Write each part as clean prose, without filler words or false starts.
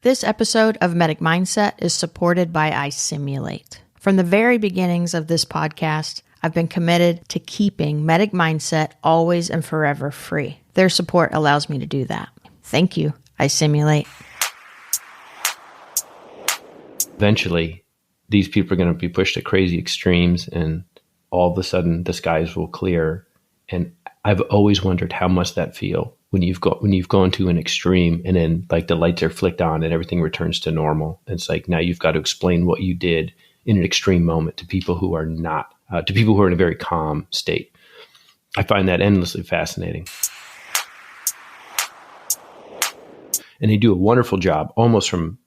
This episode of Medic Mindset is supported by iSimulate. From the very beginnings of this podcast, I've been committed to keeping Medic Mindset always and forever free. Their support allows me to do that. Thank you, iSimulate. Eventually, these people are going to be pushed to crazy extremes, and all of a sudden the skies will clear. And I've always wondered how must that feel when you've gone to an extreme, and then like the lights are flicked on and everything returns to normal. It's like now you've got to explain what you did in an extreme moment to people who are not, to people who are in a very calm state. I find that endlessly fascinating. And they do a wonderful job almost from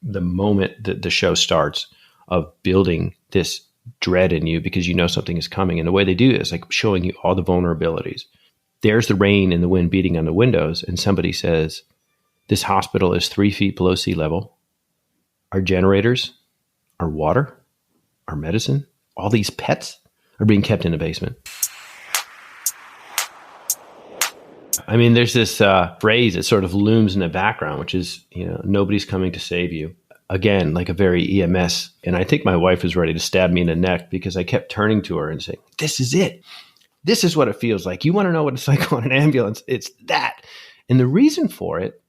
the moment that the show starts of building this dread in you because you know something is coming. And the way they do it is like showing you all the vulnerabilities. There's the rain and the wind beating on the windows, and somebody says, this hospital is 3 feet below sea level. Our generators, our water, our medicine, all these pets are being kept in the basement. I mean, there's this phrase that sort of looms in the background, which is, nobody's coming to save you. Again, like a very EMS. And I think my wife was ready to stab me in the neck because I kept turning to her and saying, this is it. This is what it feels like. You want to know what it's like on an ambulance? It's that. And the reason for it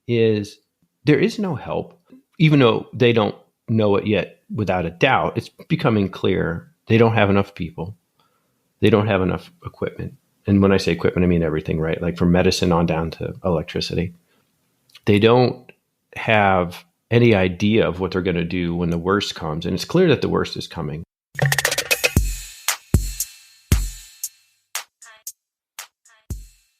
is there is no help, even though they don't know it yet without a doubt. It's becoming clear. They don't have enough people. They don't have enough equipment. And when I say equipment, I mean everything, right? Like from medicine on down to electricity. They don't have any idea of what they're going to do when the worst comes. And it's clear that the worst is coming.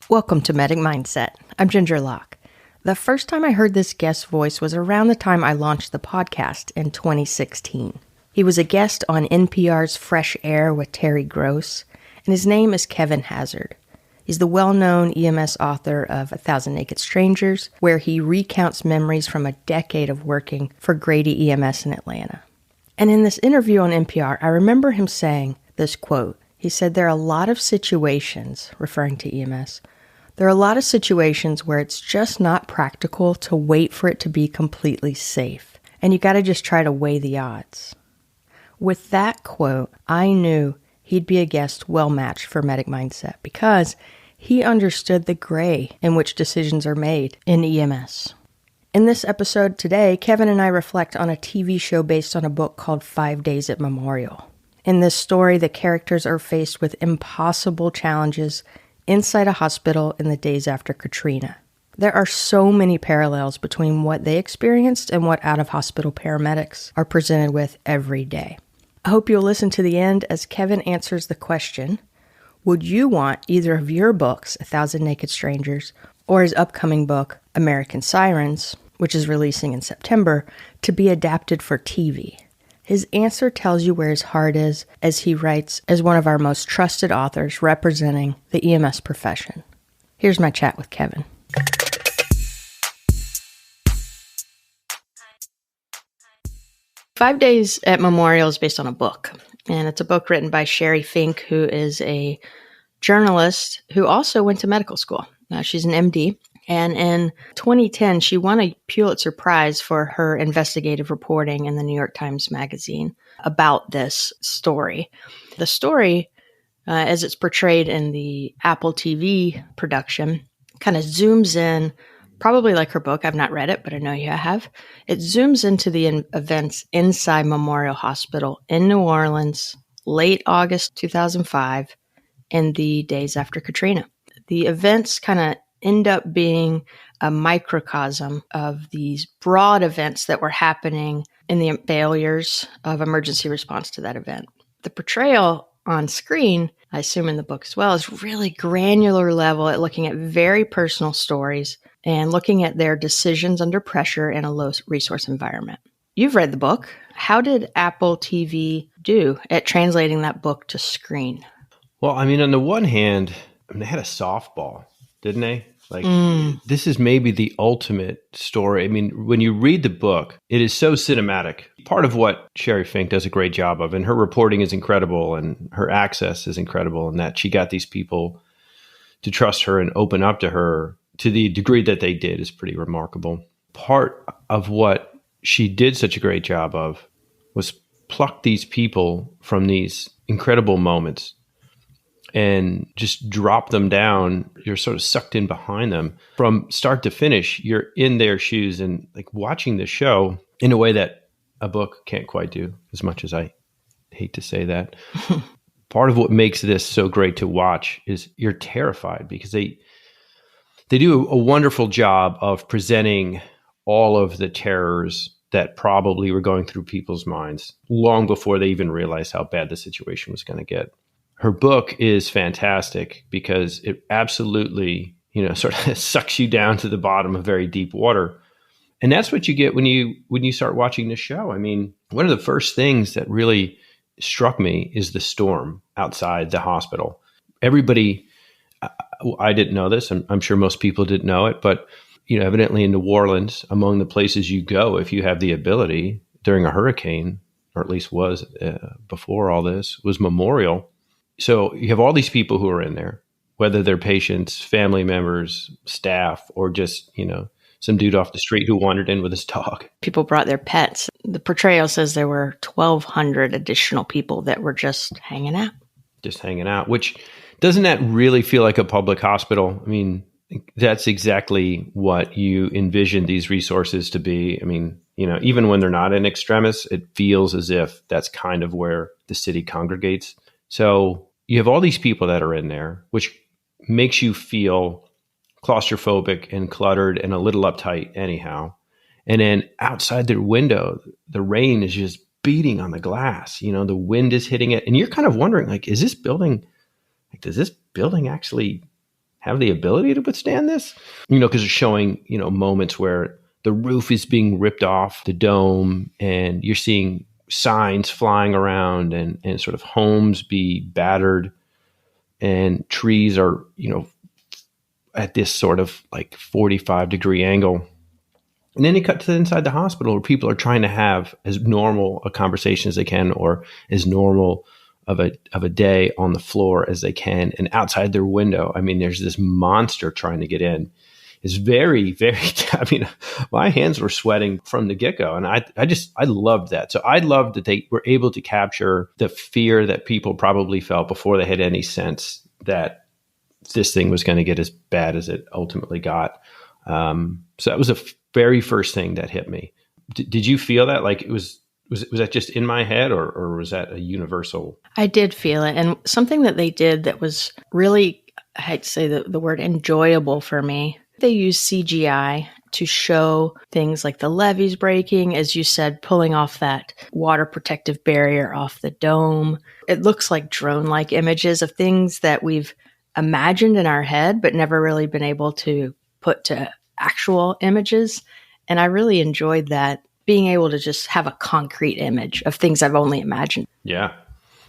Welcome to Medic Mindset. I'm Ginger Locke. The first time I heard this guest voice was around the time I launched the podcast in 2016. He was a guest on NPR's Fresh Air with Terry Gross, and his name is Kevin Hazzard. He's the well-known EMS author of 1,000 Naked Strangers, where he recounts memories from a decade of working for Grady EMS in Atlanta. And in this interview on NPR, I remember him saying this quote. He said, there are a lot of situations, referring to EMS, there are a lot of situations where it's just not practical to wait for it to be completely safe. And you got to just try to weigh the odds. With that quote, I knew he'd be a guest well matched for Medic Mindset because he understood the gray in which decisions are made in EMS. In this episode today, Kevin and I reflect on a TV show based on a book called 5 Days at Memorial. In this story, the characters are faced with impossible challenges inside a hospital in the days after Katrina. There are so many parallels between what they experienced and what out-of-hospital paramedics are presented with every day. I hope you'll listen to the end as Kevin answers the question, would you want either of your books, 1,000 Naked Strangers, or his upcoming book, American Sirens, which is releasing in September, to be adapted for TV? His answer tells you where his heart is as he writes as one of our most trusted authors representing the EMS profession. Here's my chat with Kevin. "5 Days at Memorial is based on a book, and it's a book written by Sheri Fink, who is a journalist who also went to medical school. She's an MD. And in 2010, she won a Pulitzer Prize for her investigative reporting in the New York Times Magazine about this story. The story, as it's portrayed in the Apple TV production, kind of zooms in, probably like her book. I've not read it, but I know you have. It zooms into the events inside Memorial Hospital in New Orleans, late August 2005, in the days after Katrina. The events kind of end up being a microcosm of these broad events that were happening in the failures of emergency response to that event. The portrayal on screen, I assume in the book as well, is really granular level at looking at very personal stories and looking at their decisions under pressure in a low resource environment. You've read the book. How did Apple TV do at translating that book to screen? Well, I mean, on the one hand, they had a softball, didn't they? This is maybe the ultimate story. I mean, when you read the book, it is so cinematic. Part of what Sheri Fink does a great job of, and her reporting is incredible, and her access is incredible, and that she got these people to trust her and open up to her to the degree that they did is pretty remarkable. part of what she did such a great job of was pluck these people from these incredible moments and just drop them down. You're sort of sucked in behind them from start to finish. You're in their shoes and like watching the show in a way that a book can't quite do, as much as I hate to say that. Part of what makes this so great to watch is you're terrified because they do a wonderful job of presenting all of the terrors that probably were going through people's minds long before they even realized how bad the situation was going to get. Her book is fantastic because it absolutely, sort of sucks you down to the bottom of very deep water. And that's what you get when you start watching the show. I mean, one of the first things that really struck me is the storm outside the hospital. Everybody, I didn't know this, and I'm sure most people didn't know it, but evidently in New Orleans, among the places you go if you have the ability during a hurricane, or at least was before all this, was Memorial. So you have all these people who are in there, whether they're patients, family members, staff, or just, some dude off the street who wandered in with his dog. People brought their pets. The portrayal says there were 1,200 additional people that were just hanging out. Which doesn't that really feel like a public hospital? I mean, that's exactly what you envision these resources to be. I mean, even when they're not in extremis, it feels as if that's kind of where the city congregates. So you have all these people that are in there, which makes you feel claustrophobic and cluttered and a little uptight anyhow. And then outside their window, the rain is just beating on the glass. The wind is hitting it. And you're kind of wondering, like, does this building actually have the ability to withstand this? Because it's showing, moments where the roof is being ripped off the dome and you're seeing signs flying around and sort of homes be battered and trees are, at this sort of like 45-degree angle. And then you cut to inside the hospital where people are trying to have as normal a conversation as they can, or as normal of a day on the floor as they can. And outside their window, I mean, there's this monster trying to get in. It's very, very, I mean, my hands were sweating from the get-go. And I loved that. So I loved that they were able to capture the fear that people probably felt before they had any sense that this thing was going to get as bad as it ultimately got. So that was the very first thing that hit me. Did you feel that? Like was that just in my head or was that a universal? I did feel it. And something that they did that was really, I hate to say the word enjoyable for me. They used CGI to show things like the levees breaking, as you said, pulling off that water protective barrier off the dome. It looks like drone-like images of things that we've imagined in our head, but never really been able to put to actual images. And I really enjoyed that, being able to just have a concrete image of things I've only imagined. Yeah.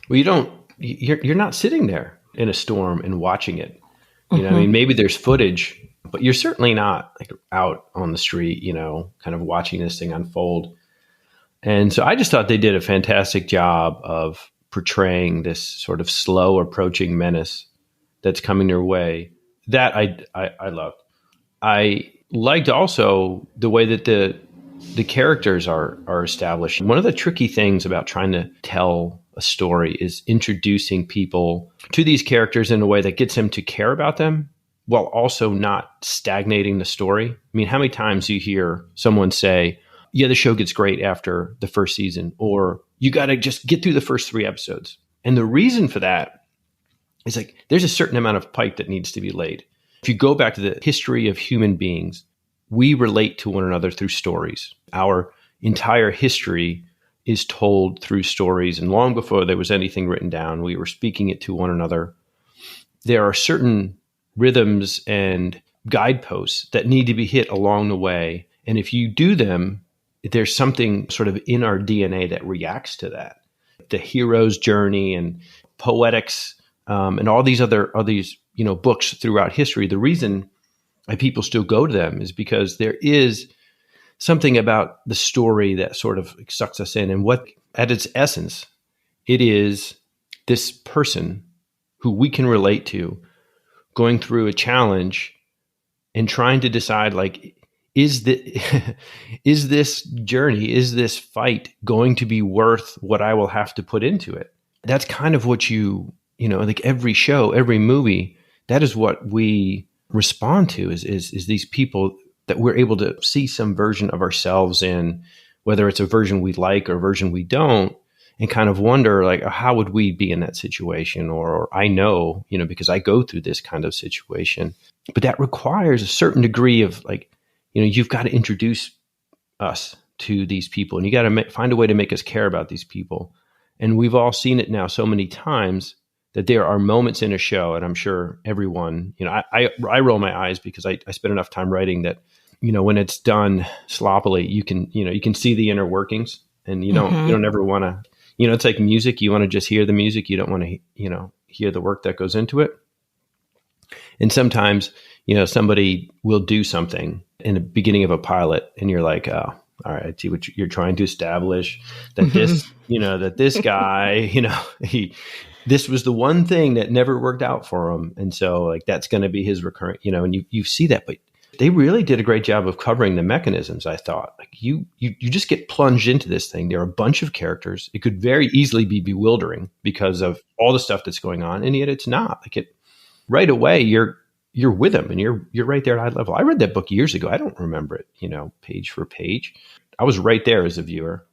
Well, you're not sitting there in a storm and watching it. I mean, maybe there's footage, but you're certainly not like out on the street, kind of watching this thing unfold. And so I just thought they did a fantastic job of portraying this sort of slow approaching menace that's coming their way. That I loved. I liked also the way that the characters are established. One of the tricky things about trying to tell a story is introducing people to these characters in a way that gets them to care about them while also not stagnating the story. I mean, how many times do you hear someone say, yeah, the show gets great after the first season, or you got to just get through the first 3 episodes. And the reason for that is like, there's a certain amount of pipe that needs to be laid. If you go back to the history of human beings, we relate to one another through stories. Our entire history is told through stories. And long before there was anything written down, we were speaking it to one another. There are certain rhythms and guideposts that need to be hit along the way. And if you do them, there's something sort of in our DNA that reacts to that. The hero's journey and poetics, and all these books throughout history. The reason why people still go to them is because there is something about the story that sort of sucks us in. And what, at its essence, it is this person who we can relate to going through a challenge and trying to decide, like, is the is this journey, is this fight going to be worth what I will have to put into it? That's kind of what like every show, every movie, that is what we respond to is these people that we're able to see some version of ourselves in, whether it's a version we like or a version we don't, and kind of wonder like, how would we be in that situation? Or I know, because I go through this kind of situation, but that requires a certain degree of like, you've got to introduce us to these people, and you got to find a way to make us care about these people. And we've all seen it now so many times that there are moments in a show, and I'm sure everyone, I roll my eyes because I spend enough time writing that, when it's done sloppily, you can see the inner workings, and you don't ever want to, it's like music. You want to just hear the music. You don't want to, hear the work that goes into it. And sometimes, somebody will do something in the beginning of a pilot, and you're like, oh, all right, I see what you're trying to establish, that this, that this guy, this was the one thing that never worked out for him. And so like, that's going to be his recurrent, and you see that, but they really did a great job of covering the mechanisms. I thought like you just get plunged into this thing. There are a bunch of characters. It could very easily be bewildering because of all the stuff that's going on. And yet it's not like it right away. You're with them, and you're right there at eye level. I read that book years ago. I don't remember it, page for page. I was right there as a viewer.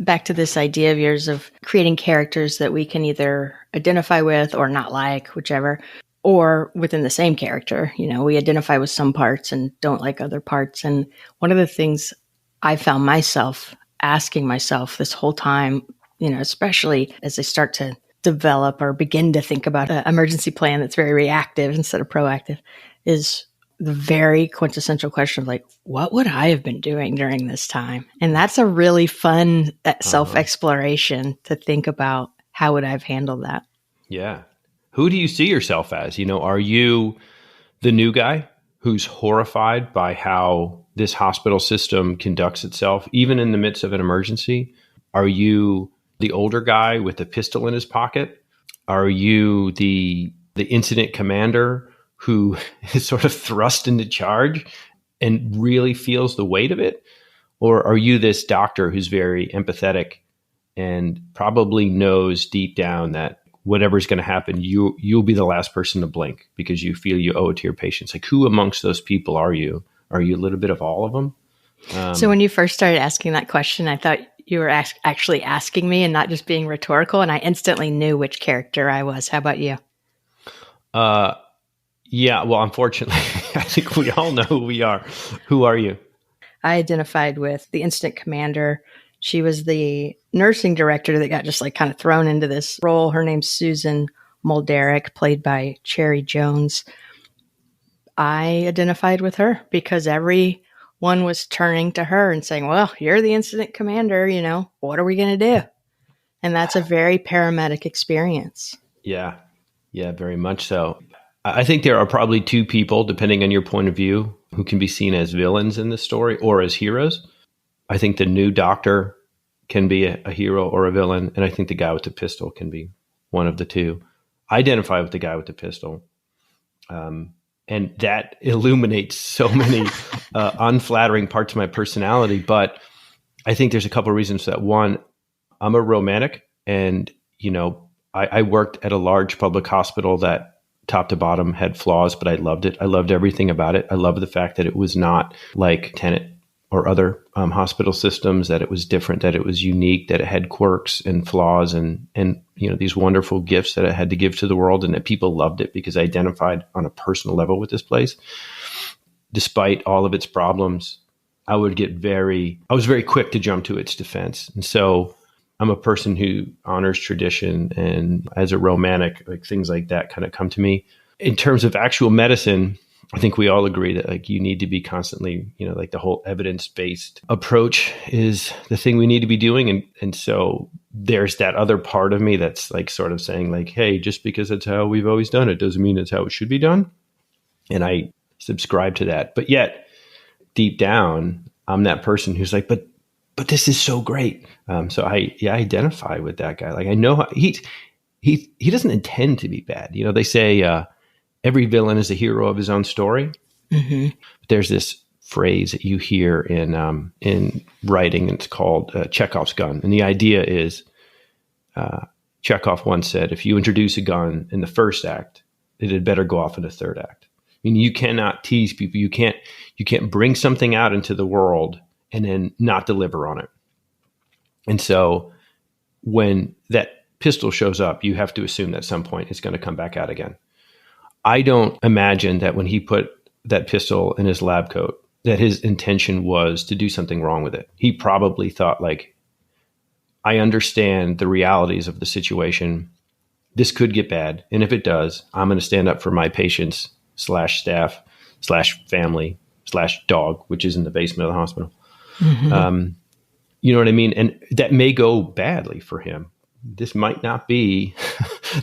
Back to this idea of yours of creating characters that we can either identify with or not like, whichever, or within the same character. We identify with some parts and don't like other parts. And one of the things I found myself asking myself this whole time, especially as I start to develop or begin to think about an emergency plan that's very reactive instead of proactive, is the very quintessential question of like, what would I have been doing during this time? And that's a really fun self-exploration to think about. How would I have handled that? Yeah. Who do you see yourself as? Are you the new guy who's horrified by how this hospital system conducts itself, even in the midst of an emergency? Are you the older guy with the pistol in his pocket? Are you the incident commander who is sort of thrust into charge and really feels the weight of it? Or are you this doctor who's very empathetic and probably knows deep down that whatever's going to happen, you'll be the last person to blink because you feel you owe it to your patients? Like, who amongst those people are you? Are you a little bit of all of them? So when you first started asking that question, I thought you were actually asking me and not just being rhetorical. And I instantly knew which character I was. How about you? Yeah, well, unfortunately, I think we all know who we are. Who are you? I identified with the incident commander. She was the nursing director that got just like kind of thrown into this role. Her name's Susan Mulderick, played by Cherry Jones. I identified with her because everyone was turning to her and saying, well, you're the incident commander, what are we going to do? And that's a very paramedic experience. Yeah, very much so. I think there are probably two people, depending on your point of view, who can be seen as villains in this story or as heroes. I think the new doctor can be a hero or a villain, and I think the guy with the pistol can be one of the two. I identify with the guy with the pistol, and that illuminates so many unflattering parts of my personality. But I think there's a couple of reasons for that. One, I'm a romantic, and I worked at a large public hospital that top to bottom had flaws, but I loved it. I loved everything about it. I loved the fact that it was not like Tenet or other hospital systems, that it was different, that it was unique, that it had quirks and flaws and these wonderful gifts that it had to give to the world, and that people loved it because I identified on a personal level with this place. Despite all of its problems, I was very quick to jump to its defense. And so I'm a person who honors tradition, and as a romantic, like things like that kind of come to me. In terms of actual medicine, I think we all agree that like you need to be constantly, like the whole evidence-based approach is the thing we need to be doing. And so there's that other part of me that's like sort of saying like, hey, just because that's how we've always done it doesn't mean it's how it should be done. And I subscribe to that. But yet deep down, I'm that person who's like, but this is so great. So I identify with that guy. Like I know he doesn't intend to be bad. They say every villain is a hero of his own story. Mm-hmm. But there's this phrase that you hear in writing. It's called Chekhov's gun. And the idea is Chekhov once said, if you introduce a gun in the first act, it had better go off in the third act. I mean, you cannot tease people. You can't bring something out into the world and then not deliver on it. And so when that pistol shows up, you have to assume that at some point it's going to come back out again. I don't imagine that when he put that pistol in his lab coat, that his intention was to do something wrong with it. He probably thought, like, I understand the realities of the situation. This could get bad. And if it does, I'm going to stand up for my patients / staff / family / dog, which is in the basement of the hospital. Mm-hmm. You know what I mean? And that may go badly for him. This might not be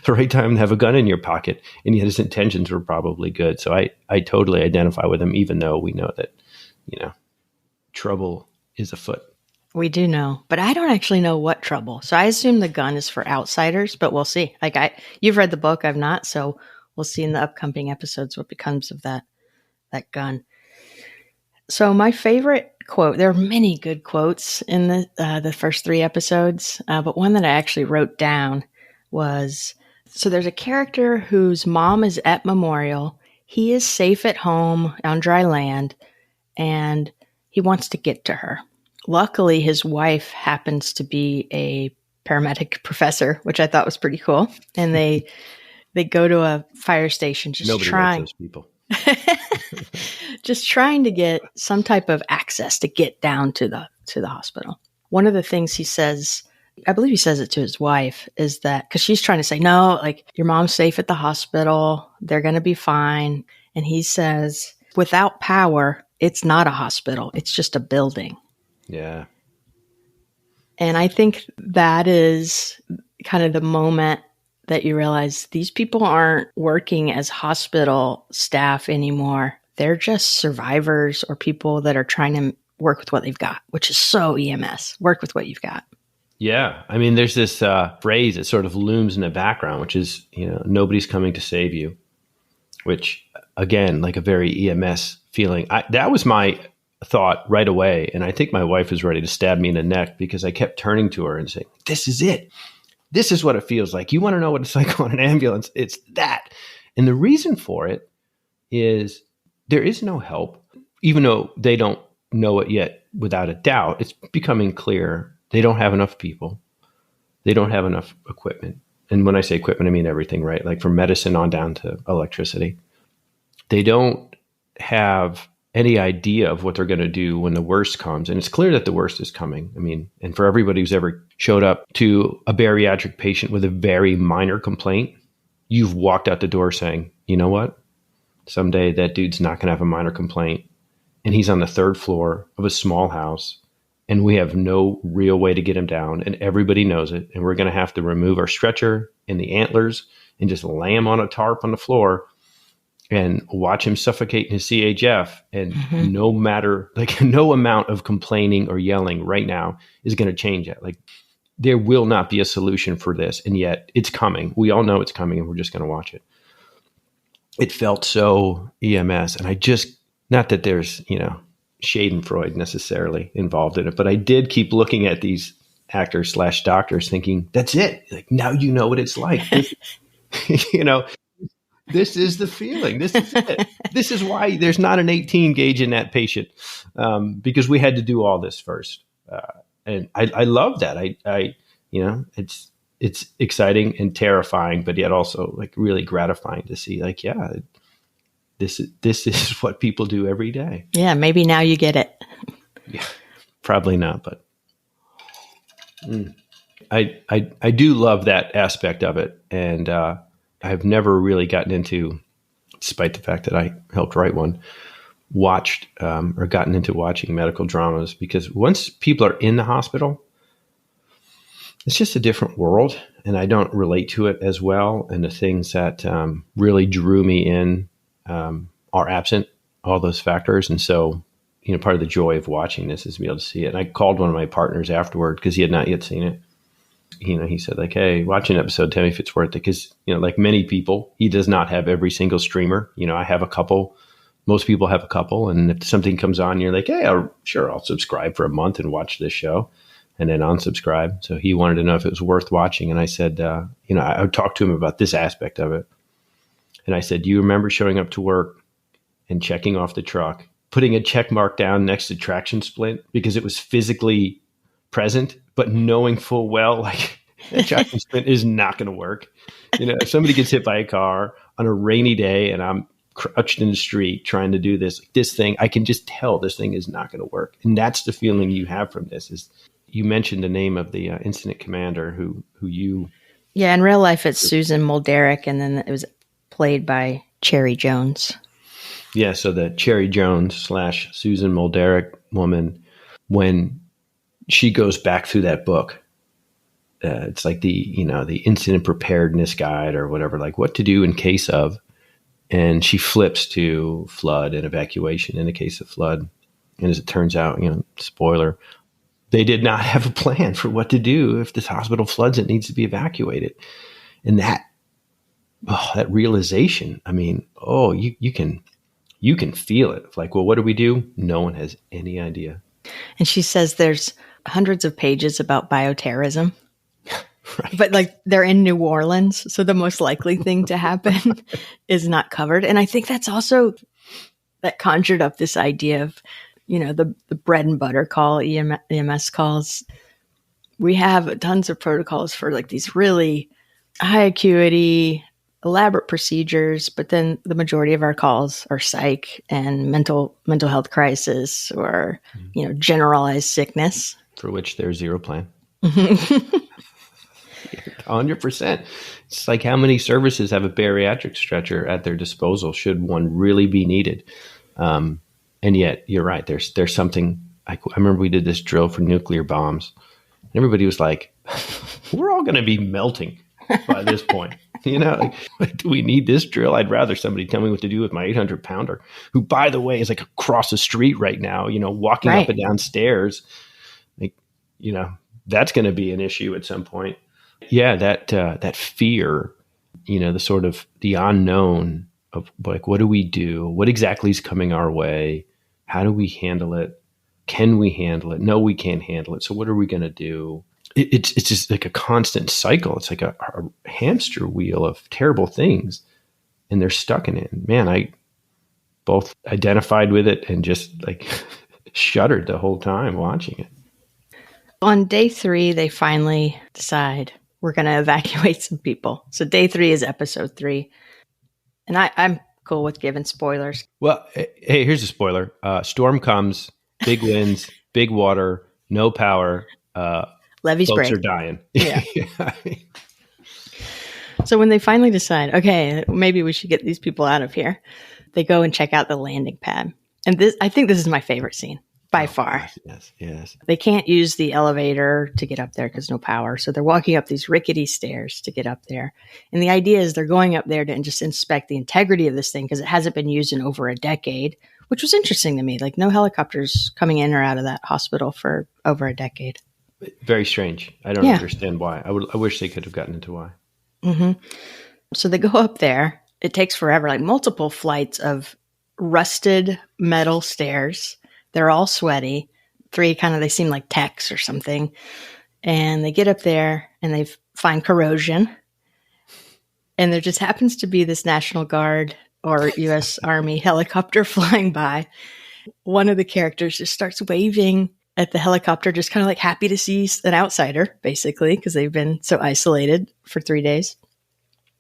the right time to have a gun in your pocket. And yet his intentions were probably good. So I totally identify with him, even though we know that, trouble is afoot. We do know, but I don't actually know what trouble. So I assume the gun is for outsiders, but we'll see. You've read the book, I've not. So we'll see in the upcoming episodes what becomes of that gun. So my favorite quote, there are many good quotes in the first 3 episodes, but one that I actually wrote down was, so there's a character whose mom is at memorial. He is safe at home on dry land, and he wants to get to her. Luckily, his wife happens to be a paramedic professor, which I thought was pretty cool. And they go to a fire station Nobody likes those people. Just trying to get some type of access to get down to the hospital. One of the things he says, I believe he says it to his wife, is that because she's trying to say, no, like, your mom's safe at the hospital. They're going to be fine. And he says, without power, it's not a hospital. It's just a building. Yeah. And I think that is kind of the moment that you realize these people aren't working as hospital staff anymore. They're just survivors or people that are trying to work with what they've got, which is so EMS. Work with what you've got. Yeah. I mean, there's this phrase that sort of looms in the background, which is, nobody's coming to save you, which, again, like a very EMS feeling. That was my thought right away. And I think my wife was ready to stab me in the neck because I kept turning to her and saying, this is it. This is what it feels like. You want to know what it's like on an ambulance? It's that. And the reason for it is there is no help, even though they don't know it yet without a doubt. It's becoming clear they don't have enough people. They don't have enough equipment. And when I say equipment, I mean everything, right? Like from medicine on down to electricity. They don't have any idea of what they're going to do when the worst comes. And it's clear that the worst is coming. I mean, and for everybody who's ever showed up to a bariatric patient with a very minor complaint, you've walked out the door saying, you know what? Someday that dude's not going to have a minor complaint. And he's on the 3rd floor of a small house. And we have no real way to get him down. And everybody knows it. And we're going to have to remove our stretcher and the antlers and just lay him on a tarp on the floor and watch him suffocate in his CHF. And no amount of complaining or yelling right now is going to change that. Like, there will not be a solution for this. And yet it's coming. We all know it's coming, and we're just going to watch it. It felt so EMS. And I just, not that there's, Schadenfreude necessarily involved in it, but I did keep looking at these actors / doctors thinking, that's it. Like, now you know what it's like. This is the feeling. This is it. This is why there's not an 18 gauge in that patient, because we had to do all this first. And I love that. It's exciting and terrifying, but yet also like really gratifying to see, like, yeah, this is what people do every day. Yeah, maybe now you get it. Yeah, probably not, but I do love that aspect of it, and I've never really gotten into, despite the fact that I helped write one, or gotten into watching medical dramas, because once people are in the hospital, it's just a different world, and I don't relate to it as well. And the things that really drew me in are absent, all those factors. And so, part of the joy of watching this is to be able to see it. And I called one of my partners afterward because he had not yet seen it. He said, like, hey, watch an episode, tell me if it's worth it. Because, like many people, he does not have every single streamer. I have a couple Most people have a couple, and if something comes on, you're like, hey, I'll subscribe for a month and watch this show, and then unsubscribe. So he wanted to know if it was worth watching, and I said, I would talk to him about this aspect of it. And I said, do you remember showing up to work and checking off the truck, putting a check mark down next to traction splint because it was physically present, but knowing full well, like, that traction splint is not going to work. If somebody gets hit by a car on a rainy day and I'm crouched in the street trying to do this thing, I can just tell this thing is not going to work. And that's the feeling you have from this. Is you mentioned the name of the incident commander who you... Yeah, in real life, it's Susan Mulderick, and then it was played by Cherry Jones. Yeah, so the Cherry Jones / Susan Mulderick woman, when she goes back through that book, it's like the incident preparedness guide or whatever, like what to do in case of. And she flips to flood and evacuation in the case of flood. And as it turns out, spoiler, they did not have a plan for what to do if this hospital floods and needs to be evacuated. And that realization, you can feel it. Like, well, what do we do? No one has any idea. And she says there's hundreds of pages about bioterrorism. Right. But like they're in New Orleans, so the most likely thing to happen is not covered. And I think that's also that conjured up this idea of, the bread and butter call, EMS calls. We have tons of protocols for like these really high acuity, elaborate procedures, but then the majority of our calls are psych and mental health crisis or, generalized sickness. For which there's zero plan. 100%. It's like how many services have a bariatric stretcher at their disposal should one really be needed. And yet, you're right. There's something. I remember we did this drill for nuclear bombs. And everybody was like, we're all going to be melting by this point. Like, do we need this drill? I'd rather somebody tell me what to do with my 800-pounder, who, by the way, is like across the street right now, walking up and down stairs. Like, that's going to be an issue at some point. Yeah, that fear, the sort of the unknown of like, what do we do? What exactly is coming our way? How do we handle it? Can we handle it? No, we can't handle it. So what are we going to do? It's just like a constant cycle. It's like a hamster wheel of terrible things, and they're stuck in it. Man, I both identified with it and just like shuddered the whole time watching it. On day 3, they finally decide we're going to evacuate some people. So day 3 is episode 3. And I'm cool with giving spoilers. Well, hey, here's a spoiler. Storm comes, big winds, big water, no power. Levees folks break. Are dying. Yeah. So when they finally decide, okay, maybe we should get these people out of here, they go and check out the landing pad. And I think this is my favorite scene. By far. Yes. They can't use the elevator to get up there because no power. So they're walking up these rickety stairs to get up there. And the idea is they're going up there to just inspect the integrity of this thing because it hasn't been used in over a decade, which was interesting to me. Like no helicopters coming in or out of that hospital for over a decade. Very strange. I don't understand why. I wish they could have gotten into why. Mm-hmm. So they go up there. It takes forever, like multiple flights of rusted metal stairs. They're all sweaty. 3 they seem like techs or something. And they get up there and they find corrosion. And there just happens to be this National Guard or U.S. Army helicopter flying by. One of the characters just starts waving at the helicopter, just kind of like happy to see an outsider, basically, because they've been so isolated for 3 days.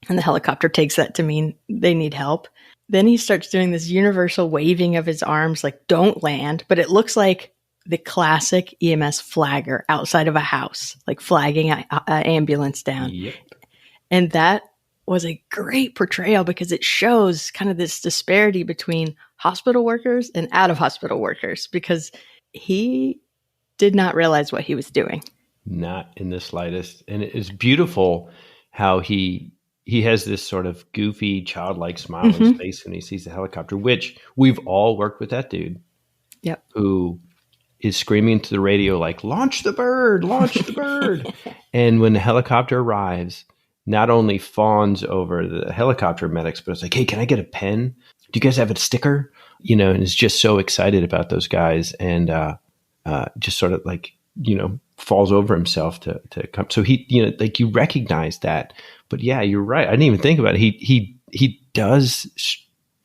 And the helicopter takes that to mean they need help. Then he starts doing this universal waving of his arms, like, don't land. But it looks like the classic EMS flagger outside of a house, like flagging an ambulance down. Yep. And that was a great portrayal because it shows kind of this disparity between hospital workers and out of hospital workers, because he did not realize what he was doing. Not in the slightest. And it is beautiful how he has this sort of goofy, childlike smile on his face when he sees the helicopter, which we've all worked with that dude. Yep. Who is screaming to the radio like, launch the bird, launch the bird. And when the helicopter arrives, not only fawns over the helicopter medics, but it's like, hey, can I get a pen? Do you guys have a sticker? and is just so excited about those guys, and just sort of like, falls over himself to come. So he, like, you recognize that. But yeah, you're right. I didn't even think about it. He does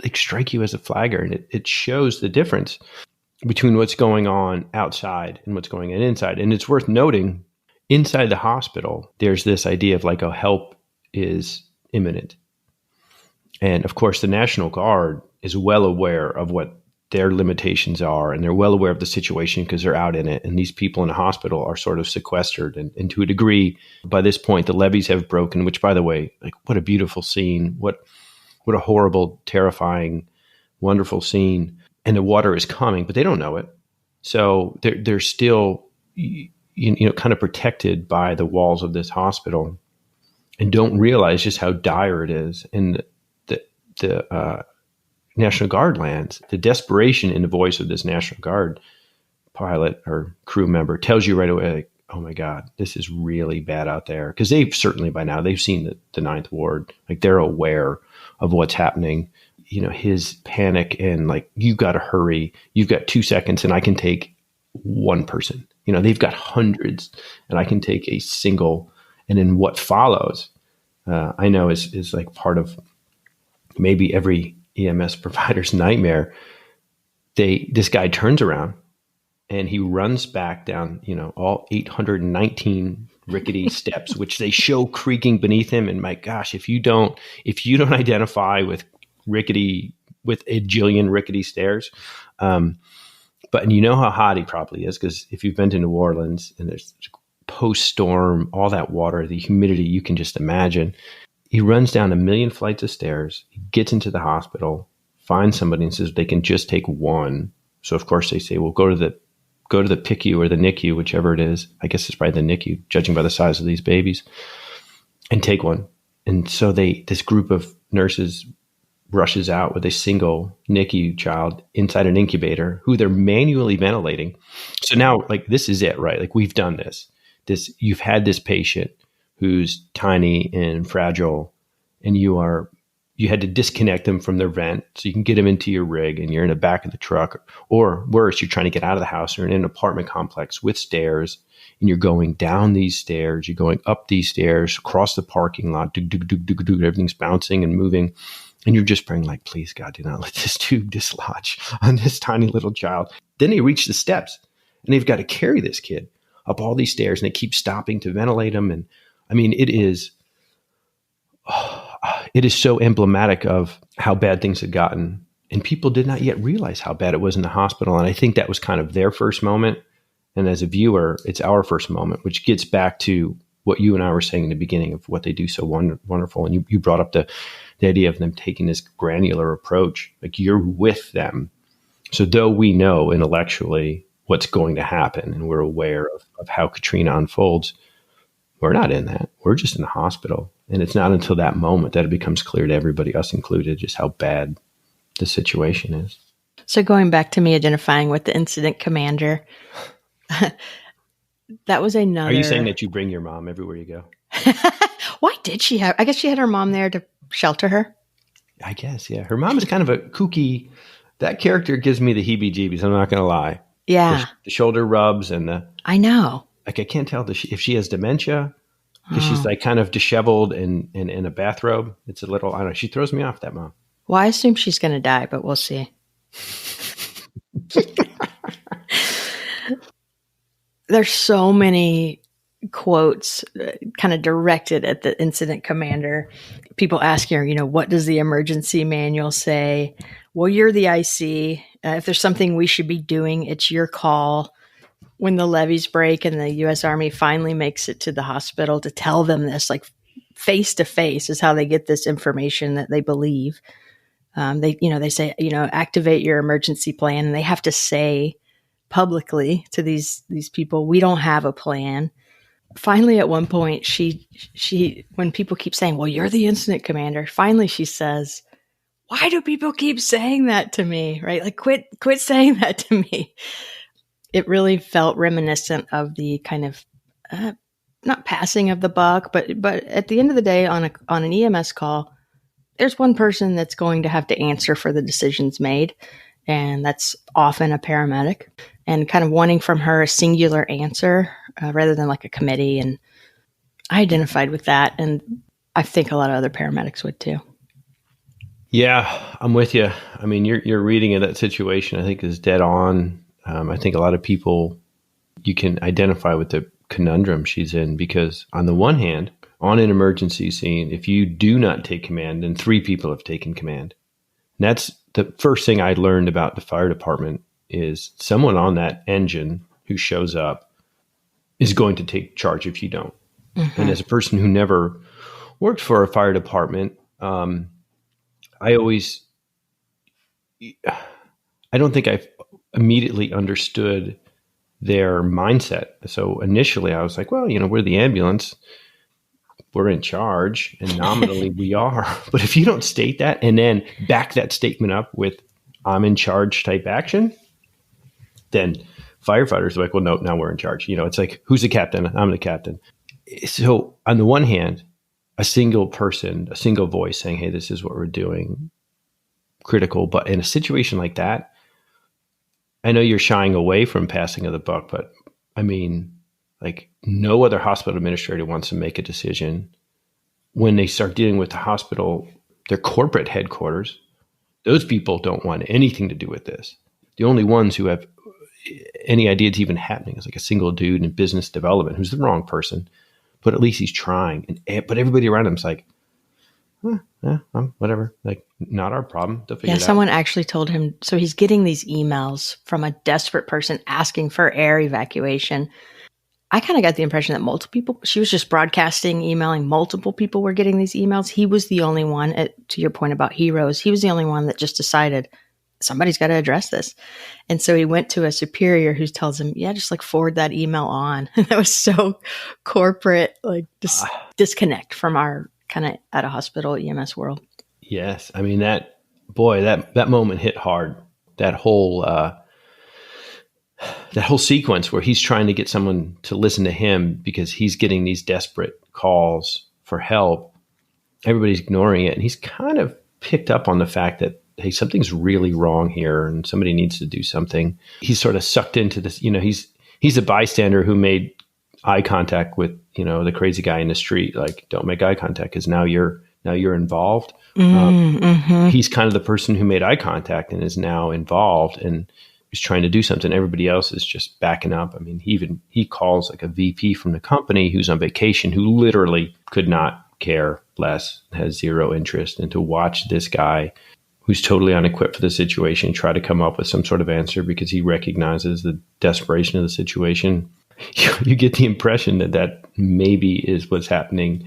like strike you as a flagger, and it shows the difference between what's going on outside and what's going on inside. And it's worth noting, inside the hospital, there's this idea of like, help is imminent. And of course, the National Guard is well aware of what their limitations are, and they're well aware of the situation because they're out in it. And these people in the hospital are sort of sequestered. And to a degree, by this point, the levees have broken, which, by the way, like, what a beautiful scene. What a horrible, terrifying, wonderful scene. And the water is coming, but they don't know it. So they're still, kind of protected by the walls of this hospital, and don't realize just how dire it is. And the National Guard lands. The desperation in the voice of this National Guard pilot or crew member tells you right away, like, oh my God, this is really bad out there. Because they've certainly by now, they've seen the Ninth Ward. Like, they're aware of what's happening. His panic and like, you got to hurry. You've got 2 seconds and I can take one person. They've got hundreds and I can take a single. And then what follows, I know is like part of maybe every EMS provider's nightmare. This guy turns around and he runs back down, all 819 rickety steps, which they show creaking beneath him. And my gosh, if you don't identify with a jillion rickety stairs, but you know how hot he probably is, because if you've been to New Orleans and there's post-storm, all that water, the humidity, you can just imagine. He runs down 1 million flights of stairs, he gets into the hospital, finds somebody and says they can just take one. So of course they say, well, go to the PICU or the NICU, whichever it is. I guess it's probably the NICU, judging by the size of these babies, and take one. And so this group of nurses rushes out with a single NICU child inside an incubator who they're manually ventilating. So now, like, this is it, right? Like, we've done this. You've had this patient who's tiny and fragile, and you had to disconnect them from their vent so you can get them into your rig, and you're in the back of the truck, or worse, you're trying to get out of the house or in an apartment complex with stairs, and you're going down these stairs, you're going up these stairs, across the parking lot, everything's bouncing and moving. And you're just praying, like, please, God, do not let this tube dislodge on this tiny little child. Then they reach the steps, and they've got to carry this kid up all these stairs, and they keep stopping to ventilate him. And I mean, it is so emblematic of how bad things had gotten. And people did not yet realize how bad it was in the hospital. And I think that was kind of their first moment. And as a viewer, it's our first moment, which gets back to what you and I were saying in the beginning of what they do so wonderful. And you brought up the idea of them taking this granular approach, like, you're with them. So though we know intellectually what's going to happen and we're aware of how Katrina unfolds, we're not in that. We're just in the hospital. And it's not until that moment that it becomes clear to everybody, us included, just how bad the situation is. So going back to me identifying with the incident commander, that was another... Are you saying that you bring your mom everywhere you go? Why did she have... I guess she had her mom there to shelter her. I guess, yeah. Her mom is kind of a kooky... That character gives me the heebie-jeebies, I'm not going to lie. Yeah. The shoulder rubs and the... I know. Like, I can't tell if she has dementia, because she's like kind of disheveled and in a bathrobe. It's a little... I don't know. She throws me off, that mom. Well, I assume she's going to die, but we'll see. There's so many quotes kind of directed at the incident commander. People ask her, what does the emergency manual say? Well, you're the IC. If there's something we should be doing, it's your call. When the levees break and the U.S. Army finally makes it to the hospital to tell them this, like face to face, is how they get this information that they believe. They say, activate your emergency plan, and they have to say publicly to these people, we don't have a plan. Finally, at one point, she when people keep saying, well, you're the incident commander, finally she says, why do people keep saying that to me? Right? Like, quit saying that to me. It really felt reminiscent of the kind of not passing of the buck, but at the end of the day, on an EMS call, there's one person that's going to have to answer for the decisions made. and that's often a paramedic, and kind of wanting from her a singular answer rather than like a committee. And I identified with that, and I think a lot of other paramedics would too. Yeah, I'm with you. I mean, your reading of that situation, I think, is dead on. I think a lot of people, you can identify with the conundrum she's in, because on the one hand, on an emergency scene, if you do not take command, then 3 people have taken command. And that's the first thing I learned about the fire department, is someone on that engine who shows up is going to take charge if you don't. Mm-hmm. And as a person who never worked for a fire department, I don't think I've immediately understood their mindset. So initially I was like, well, we're the ambulance, we're in charge, and nominally we are. But if you don't state that and then back that statement up with I'm in charge type action, then firefighters are like, well, no, now we're in charge. It's like, who's the captain? I'm the captain. So on the one hand, a single person, a single voice saying, hey, this is what we're doing, critical. But in a situation like that, I know you're shying away from passing of the buck, but I mean, like, no other hospital administrator wants to make a decision when they start dealing with the hospital, their corporate headquarters. Those people don't want anything to do with this. The only ones who have any idea it's even happening is like a single dude in business development who's the wrong person, but at least he's trying. But everybody around him's like, whatever, like, not our problem. They'll figure it out. Someone actually told him, so he's getting these emails from a desperate person asking for air evacuation. I kind of got the impression that multiple people, she was just broadcasting, emailing, multiple people were getting these emails. He was the only one, to your point about heroes, he was the only one that just decided somebody's got to address this. And so he went to a superior who tells him, just like forward that email on. And that was so corporate, like disconnect from our kind of at a hospital EMS world. Yes. I mean, that moment hit hard. That whole sequence where he's trying to get someone to listen to him because he's getting these desperate calls for help. Everybody's ignoring it. And he's kind of picked up on the fact that, hey, something's really wrong here and somebody needs to do something. He's sort of sucked into this, he's a bystander who made eye contact with, the crazy guy in the street. Like, don't make eye contact because now you're involved. Mm-hmm. He's kind of the person who made eye contact and is now involved and is trying to do something. Everybody else is just backing up. I mean, he calls like a VP from the company who's on vacation, who literally could not care less, has zero interest, and to watch this guy who's totally unequipped for the situation try to come up with some sort of answer because he recognizes the desperation of the situation. You get the impression that maybe is what's happening,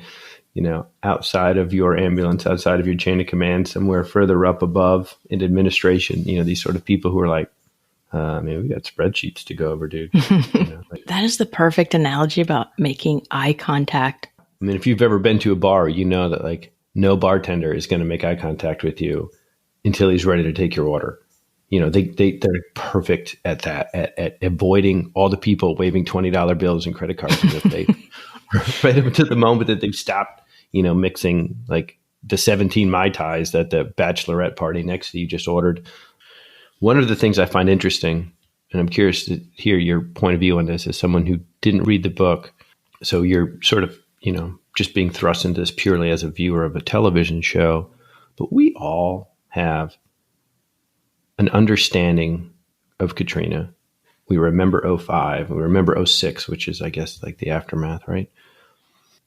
outside of your ambulance, outside of your chain of command, somewhere further up above in administration, these sort of people who are like, we got spreadsheets to go over, dude. That is the perfect analogy about making eye contact. I mean, if you've ever been to a bar, you know that like no bartender is going to make eye contact with you until he's ready to take your order. They're perfect at that, at avoiding all the people waving $20 bills and credit cards in their face. Right up to the moment that they've stopped, mixing like the 17 Mai Tais that the bachelorette party next to you just ordered. One of the things I find interesting, and I'm curious to hear your point of view on this as someone who didn't read the book. So you're sort of, just being thrust into this purely as a viewer of a television show, but we all have an understanding of Katrina. We remember 05, we remember 06, which is, I guess, like the aftermath, right?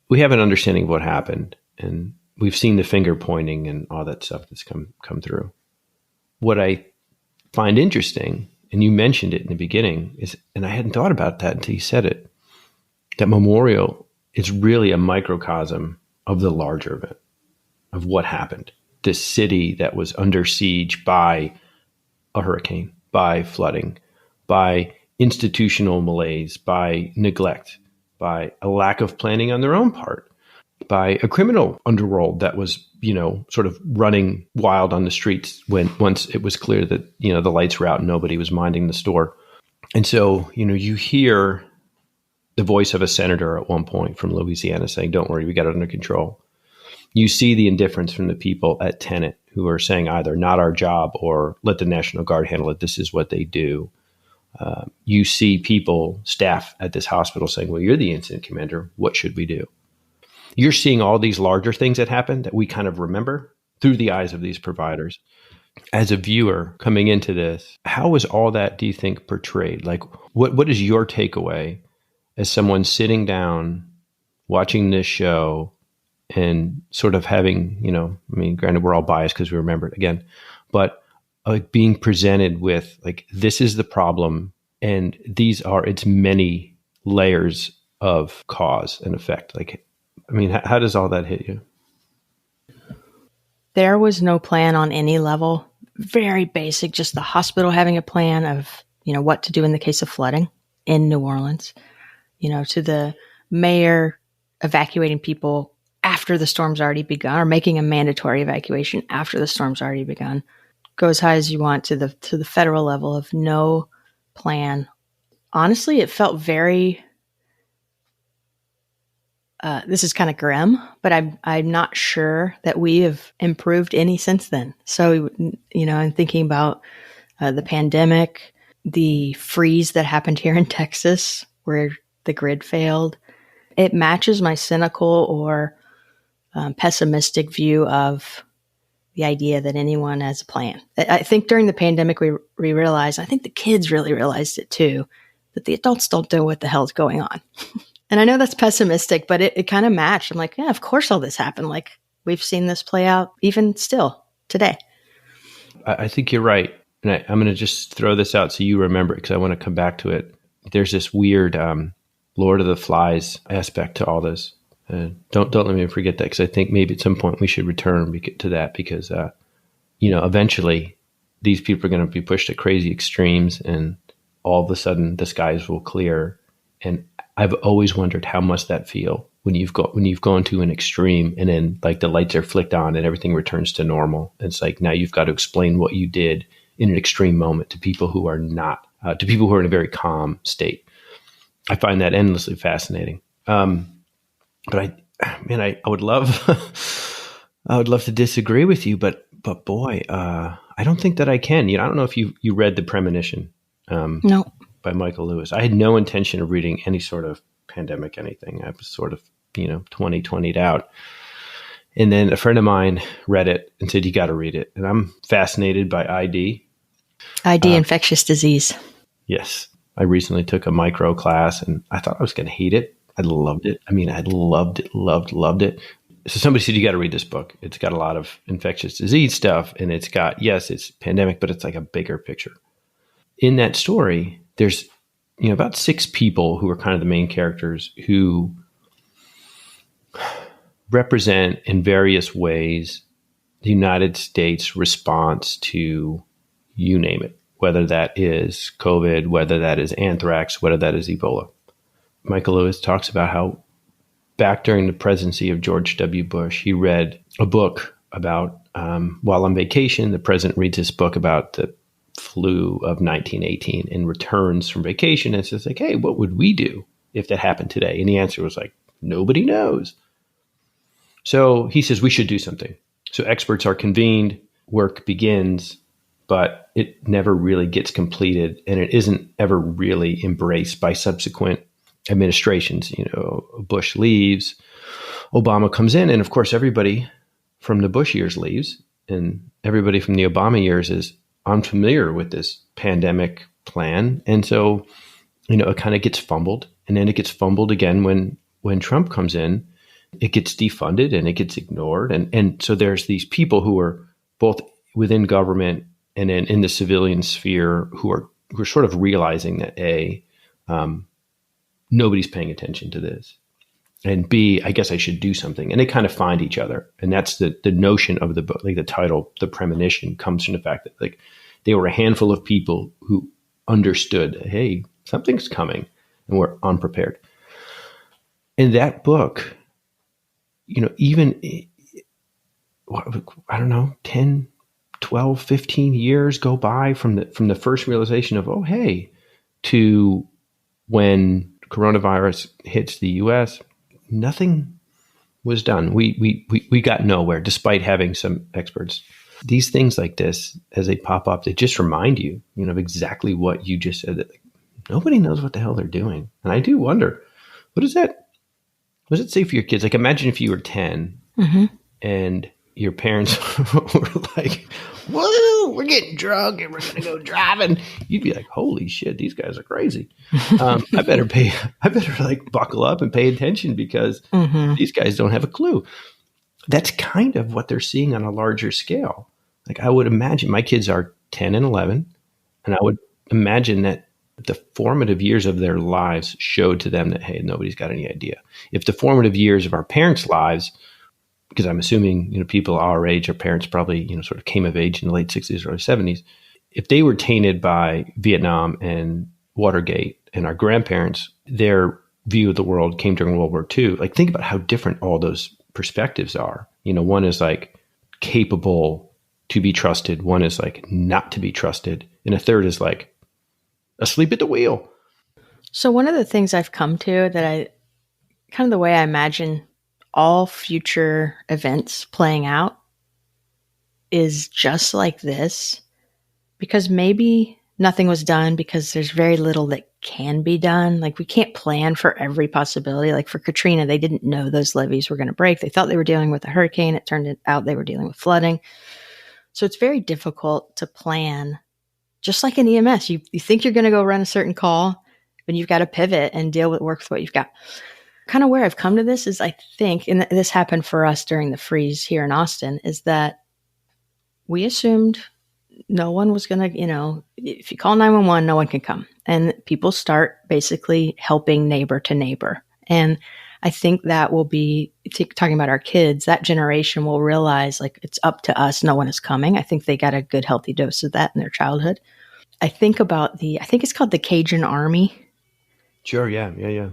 We have an understanding of what happened, and we've seen the finger pointing and all that stuff that's come through. What I find interesting, and you mentioned it in the beginning, is, and I hadn't thought about that until you said it, that memorial is really a microcosm of the larger event, of what happened. This city that was under siege by a hurricane, by flooding, by institutional malaise, by neglect, by a lack of planning on their own part, by a criminal underworld that was, sort of running wild on the streets once it was clear that, the lights were out and nobody was minding the store. And so, you hear the voice of a senator at one point from Louisiana saying, don't worry, we got it under control. You see the indifference from the people at Tenet who are saying either not our job or let the National Guard handle it. This is what they do. You see people, staff at this hospital saying, well, you're the incident commander. What should we do? You're seeing all these larger things that happen that we kind of remember through the eyes of these providers. As a viewer coming into this, how was all that, do you think, portrayed? Like, what is your takeaway as someone sitting down, watching this show and sort of having, I mean, granted, we're all biased because we remember it again, but like being presented with like, this is the problem and these are its many layers of cause and effect. Like, I mean, how does all that hit you? There was no plan on any level. Very basic, just the hospital having a plan of, what to do in the case of flooding in New Orleans, to the mayor evacuating people after the storm's already begun or making a mandatory evacuation after the storm's already begun. Go as high as you want to the federal level of no plan. Honestly, it felt very, this is kind of grim, but I'm not sure that we have improved any since then. So, I'm thinking about the pandemic, the freeze that happened here in Texas where the grid failed. It matches my cynical or pessimistic view of the idea that anyone has a plan. I think during the pandemic, we realized, I think the kids really realized it too, that the adults don't know what the hell's going on. And I know that's pessimistic, but it kind of matched. I'm like, yeah, of course all this happened. Like we've seen this play out even still today. I think you're right. And I'm going to just throw this out so you remember it because I want to come back to it. There's this weird Lord of the Flies aspect to all this. Don't let me forget that because I think maybe at some point we should return to that because, eventually these people are going to be pushed to crazy extremes and all of a sudden the skies will clear. And I've always wondered how must that feel when you've gone to an extreme and then like the lights are flicked on and everything returns to normal. It's like now you've got to explain what you did in an extreme moment to people who are not, to people who are in a very calm state. I find that endlessly fascinating. But I would love, I would love to disagree with you, but boy, I don't think that I can. I don't know if you read The Premonition. No. By Michael Lewis. I had no intention of reading any sort of pandemic anything. I was sort of, 2020'd out. And then a friend of mine read it and said, you got to read it. And I'm fascinated by ID. Infectious disease. Yes. I recently took a micro class and I thought I was going to hate it. I loved it. I mean, I loved it, loved it. So somebody said, you got to read this book. It's got a lot of infectious disease stuff. And it's got, yes, it's pandemic, but it's like a bigger picture. In that story, there's, about 6 people who are kind of the main characters who represent in various ways the United States response to you name it, whether that is COVID, whether that is anthrax, whether that is Ebola. Michael Lewis talks about how back during the presidency of George W. Bush, he read a book about, while on vacation, the president reads this book about the flu of 1918 and returns from vacation and says like, hey, what would we do if that happened today? And the answer was like, nobody knows. So he says we should do something. So experts are convened, work begins, but it never really gets completed. And it isn't ever really embraced by subsequent administrations. Bush leaves, Obama comes in. And of course, everybody from the Bush years leaves and everybody from the Obama years is unfamiliar with this pandemic plan. And so, it kind of gets fumbled and then it gets fumbled again when Trump comes in, it gets defunded and it gets ignored. And so there's these people who are both within government and then in the civilian sphere who are sort of realizing that nobody's paying attention to this. And B, I guess I should do something. And they kind of find each other. And that's the notion of the book, like the title, The Premonition, comes from the fact that like they were a handful of people who understood, hey, something's coming and were unprepared. In that book, even, I don't know, 10, 12, 15 years go by from the first realization of, oh, hey, to when coronavirus hits the U.S., nothing was done. We got nowhere, despite having some experts. these things like this, as they pop up, they just remind you, of exactly what you just said, that nobody knows what the hell they're doing. And I do wonder, what does it say for your kids? Like, imagine if you were 10 and your parents were like, whoa, we're getting drunk and we're going to go driving. You'd be like, holy shit, these guys are crazy. I better like buckle up and pay attention because these guys don't have a clue. That's kind of what they're seeing on a larger scale. Like, I would imagine my kids are 10 and 11, and I would imagine that the formative years of their lives showed to them that, hey, nobody's got any idea. If the formative years of our parents' lives, because I'm assuming, people our age, our parents probably, sort of came of age in the late 60s, early 70s. If they were tainted by Vietnam and Watergate, and our grandparents, their view of the world came during World War II, like, think about how different all those perspectives are. One is like capable to be trusted. One is like not to be trusted. And a third is like asleep at the wheel. So one of the things I've come to that kind of the way I imagine all future events playing out is just like this, because maybe nothing was done because there's very little that can be done. Like, we can't plan for every possibility. Like for Katrina, they didn't know those levees were going to break. They thought they were dealing with a hurricane. It turned out they were dealing with flooding. So it's very difficult to plan. Just like in EMS, you think you're going to go run a certain call, but you've got to pivot and work with what you've got. Kind of where I've come to this is, I think, and this happened for us during the freeze here in Austin, is that we assumed no one was going to, if you call 911, no one can come. And people start basically helping neighbor to neighbor. And I think that will be, talking about our kids, that generation will realize, like, it's up to us. No one is coming. I think they got a good, healthy dose of that in their childhood. I think about I think it's called the Cajun Army. Sure. Yeah.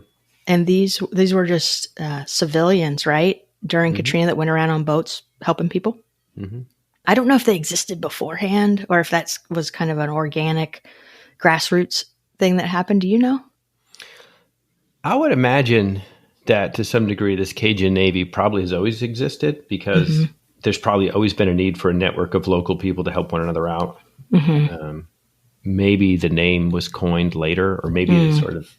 And these were just civilians, right? During Katrina, that went around on boats helping people. I don't know if they existed beforehand or if that was kind of an organic grassroots thing that happened. Do you know? I would imagine that to some degree, this Cajun Navy probably has always existed, because there's probably always been a need for a network of local people to help one another out. Maybe the name was coined later, or maybe it's sort of,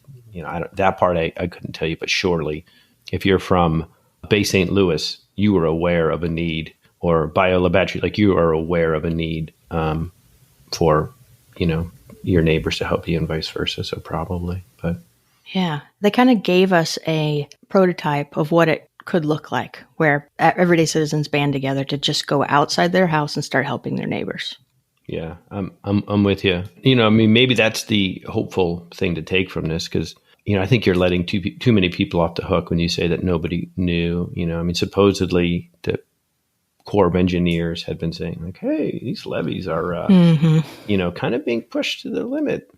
that part I couldn't tell you, but surely if you're from Bay St. Louis, you were aware of a need, or Bayou La Batre, like, you are aware of a need for, your neighbors to help you, and vice versa. So probably, but. Yeah, they kind of gave us a prototype of what it could look like, where everyday citizens band together to just go outside their house and start helping their neighbors. Yeah, I'm with you. Maybe that's the hopeful thing to take from this, because, I think you're letting too many people off the hook when you say that nobody knew. Supposedly the Corps of Engineers had been saying, like, hey, these levees are, kind of being pushed to the limit.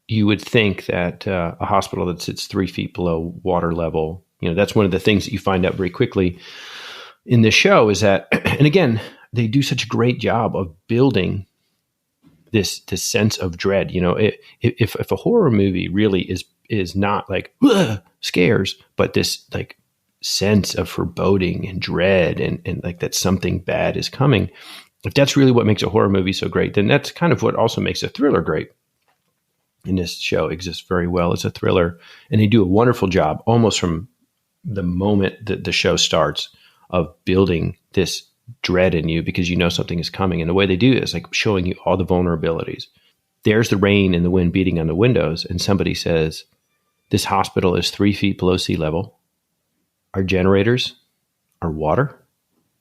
You would think that a hospital that sits 3 feet below water level, that's one of the things that you find out very quickly in this show, is that, and again, they do such a great job of building this sense of dread. If a horror movie really is not like scares, but this like sense of foreboding and dread and like that something bad is coming, if that's really what makes a horror movie so great, then that's kind of what also makes a thriller great. And this show exists very well as a thriller, and they do a wonderful job almost from the moment that the show starts of building this dread in you, because something is coming. And the way they do it is like showing you all the vulnerabilities. There's the rain and the wind beating on the windows, and somebody says, this hospital is 3 feet below sea level. Our generators, our water,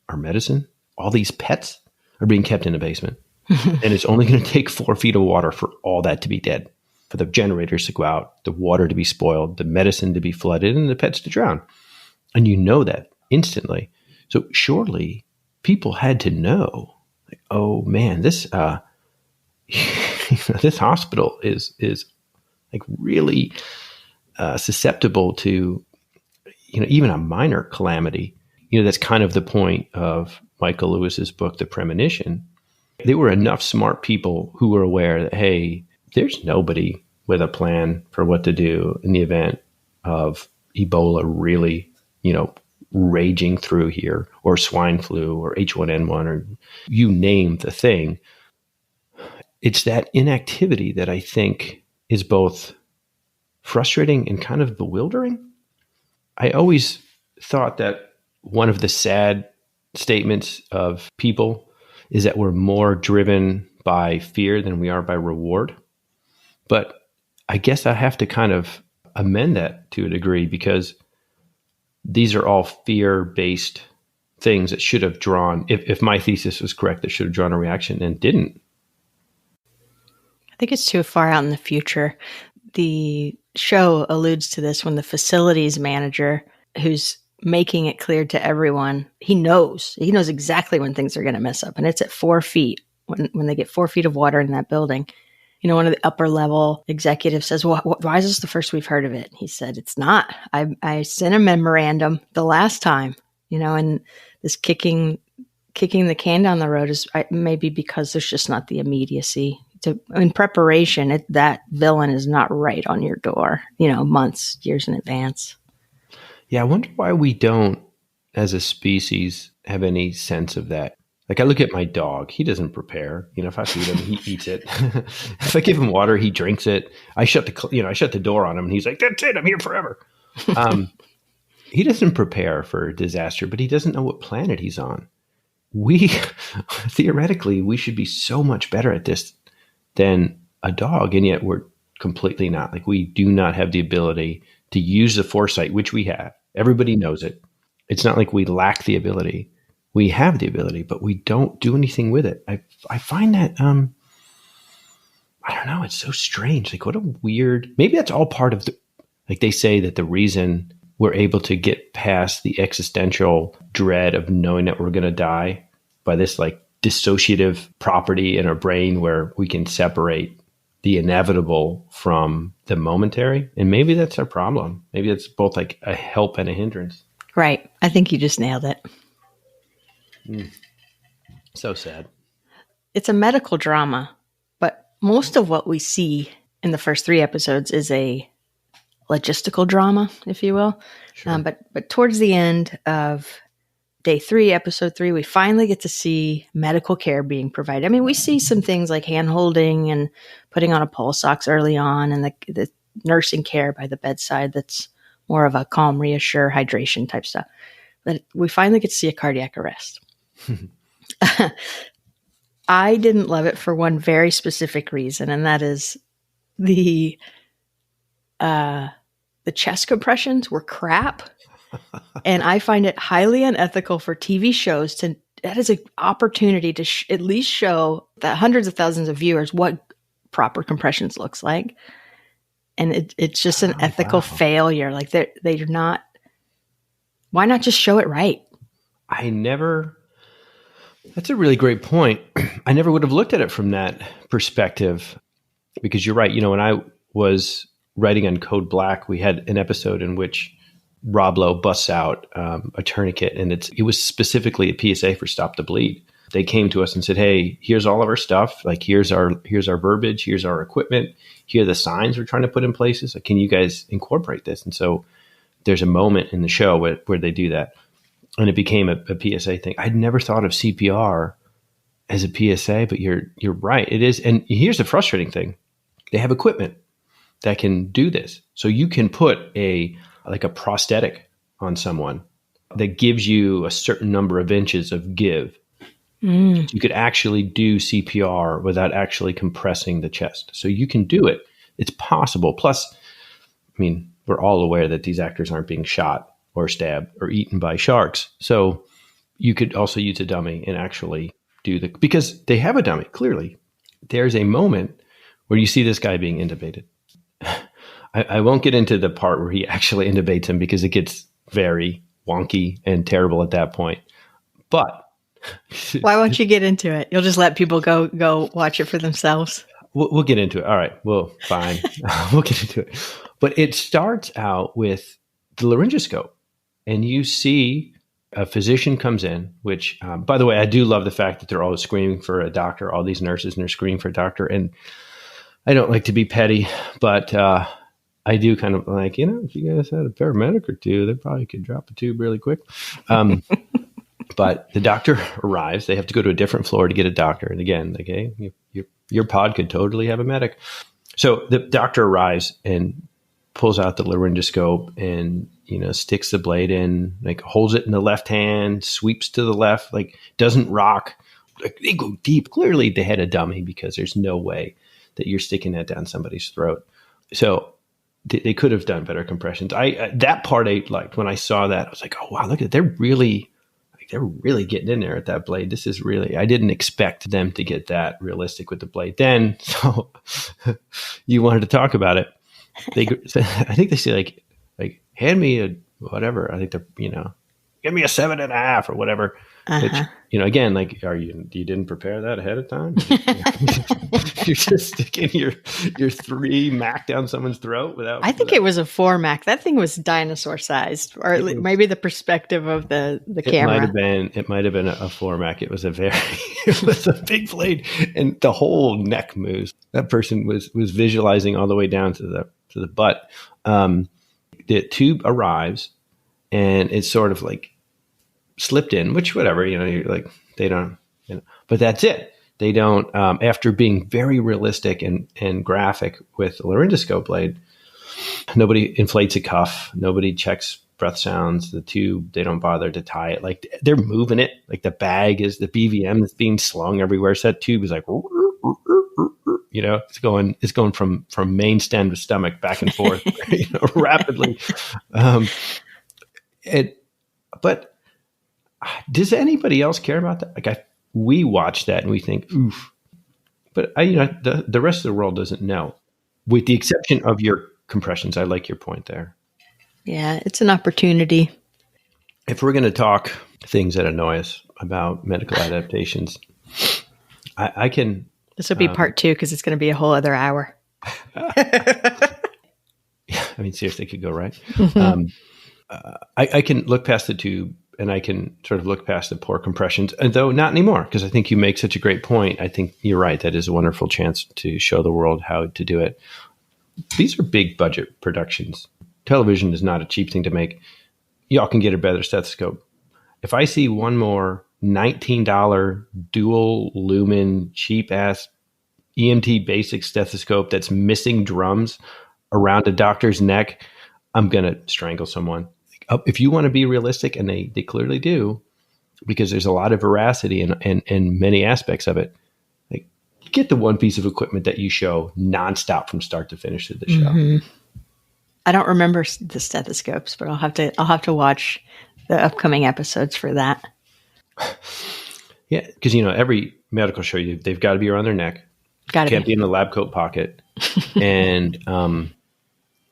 our medicine, all these pets are being kept in the basement. And it's only going to take 4 feet of water for all that to be dead, for the generators to go out, the water to be spoiled, the medicine to be flooded, and the pets to drown. And that instantly. So surely people had to know, like, oh man, this this hospital is like really susceptible to, even a minor calamity. That's kind of the point of Michael Lewis's book, The Premonition. There were enough smart people who were aware that, hey, there's nobody with a plan for what to do in the event of Ebola really, raging through here, or swine flu or H1N1, or you name the thing. It's that inactivity that I think is both frustrating and kind of bewildering. I always thought that one of the sad statements of people is that we're more driven by fear than we are by reward. But I guess I have to kind of amend that to a degree, because these are all fear-based things that should have drawn, if my thesis was correct, that should have drawn a reaction and didn't. I think it's too far out in the future. The show alludes to this when the facilities manager, who's making it clear to everyone, he knows exactly when things are going to mess up. And it's at 4 feet. When they get 4 feet of water in that building, one of the upper level executives says, well, why is this the first we've heard of it? He said, it's not. I sent a memorandum the last time, and this kicking the can down the road is maybe because there's just not the immediacy. In preparation, that villain is not right on your door, months, years in advance. Yeah, I wonder why we don't, as a species, have any sense of that. Like, I look at my dog, he doesn't prepare. If I feed him, he eats it. If I give him water, he drinks it. I shut the door on him, and he's like, that's it, I'm here forever. He doesn't prepare for disaster, but he doesn't know what planet he's on. Theoretically, we should be so much better at this than a dog, and yet we're completely not. Like, we do not have the ability to use the foresight, which we have. Everybody knows it. It's not like we lack the ability. We have the ability, but we don't do anything with it. I find that, I don't know, it's so strange. Like, what a weird, maybe that's all part of like they say that the reason we're able to get past the existential dread of knowing that we're going to die by this like dissociative property in our brain where we can separate the inevitable from the momentary. And maybe that's our problem. Maybe it's both like a help and a hindrance. Right. I think you just nailed it. So sad. It's a medical drama, but most of what we see in the first 3 episodes is a logistical drama, if you will. Sure. But towards the end of day 3, episode 3, we finally get to see medical care being provided. I mean, we see some things like hand holding and putting on a pulse ox early on, and the nursing care by the bedside that's more of a calm, reassure, hydration type stuff. But we finally get to see a cardiac arrest. I didn't love it for one very specific reason, and that is the chest compressions were crap. And I find it highly unethical for TV shows that is an opportunity to at least show that hundreds of thousands of viewers what proper compressions looks like. And it's just an ethical failure. Like they're not, why not just show it right? That's a really great point. I never would have looked at it from that perspective, because you're right. When I was writing on Code Black, we had an episode in which Rob Lowe busts out a tourniquet, and it was specifically a PSA for Stop the Bleed. They came to us and said, hey, here's all of our stuff. Like, here's our verbiage. Here's our equipment. Here are the signs we're trying to put in places. Like, can you guys incorporate this? And so there's a moment in the show where they do that. And it became a PSA thing. I'd never thought of CPR as a PSA, but you're right. It is. And here's the frustrating thing. They have equipment that can do this. So you can put a prosthetic on someone that gives you a certain number of inches of give. You could actually do CPR without actually compressing the chest. So you can do it. It's possible. Plus, I mean, we're all aware that these actors aren't being shot or stabbed or eaten by sharks. So you could also use a dummy and actually do because they have a dummy, clearly. There's a moment where you see this guy being intubated. I won't get into the part where he actually intubates him because it gets very wonky and terrible at that point. But why won't you get into it? You'll just let people go watch it for themselves. We'll get into it. All right. Well, fine. We'll get into it. But it starts out with the laryngoscope, and you see a physician comes in, which, by the way, I do love the fact that they're all screaming for a doctor, all these nurses, and they're screaming for a doctor. And I don't like to be petty, but I do kind of like, if you guys had a paramedic or two, they probably could drop a tube really quick. But the doctor arrives. They have to go to a different floor to get a doctor. And again, like, hey, your pod could totally have a medic. So the doctor arrives and pulls out the laryngoscope and, sticks the blade in, like holds it in the left hand, sweeps to the left, like doesn't rock. Like, they go deep. Clearly they had a dummy because there's no way that you're sticking that down somebody's throat. So they could have done better compressions. That part I liked. When I saw that, I was like, oh wow, look at it. They're really getting in there at that blade. This is really, I didn't expect them to get that realistic with the blade. Then, so you wanted to talk about it. I think they say like, hand me a, whatever. I think they're, give me a 7.5 or whatever. Which, again, like, you didn't prepare that ahead of time? You're just sticking your 3 Mac down someone's throat without. I think it was a 4 Mac. That thing was dinosaur sized, or maybe the perspective of the camera. It might have been a 4 Mac. It was it was a big blade, and the whole neck moves. That person was visualizing all the way down to the butt. The tube arrives, and it's sort of like slipped in, which whatever, you're like, they don't, but that's it. They don't, after being very realistic and graphic with the laryngoscope blade, nobody inflates a cuff. Nobody checks breath sounds, the tube. They don't bother to tie it. Like, they're moving it. Like, the bag is the BVM that's being slung everywhere. So that tube is like, it's going from main stem to stomach back and forth, rapidly. But does anybody else care about that? Like, we watch that and we think, oof. But the rest of the world doesn't know, with the exception of your compressions. I like your point there. Yeah, it's an opportunity. If we're going to talk things that annoy us about medical adaptations, I can. This will be part 2 because it's going to be a whole other hour. I mean, seriously, it could go right. I can look past the tube. And I can sort of look past the poor compressions, and though not anymore, because I think you make such a great point. I think you're right. That is a wonderful chance to show the world how to do it. These are big budget productions. Television is not a cheap thing to make. Y'all can get a better stethoscope. If I see one more $19 dual lumen cheap ass EMT basic stethoscope that's missing drums around a doctor's neck, I'm going to strangle someone. If you want to be realistic, and they clearly do, because there's a lot of veracity in many aspects of it, like, get the one piece of equipment that you show nonstop from start to finish of the show. Mm-hmm. I don't remember the stethoscopes, but I'll have to watch the upcoming episodes for that. Yeah, because every medical show, they've got to be around their neck. Can't be in the lab coat pocket, and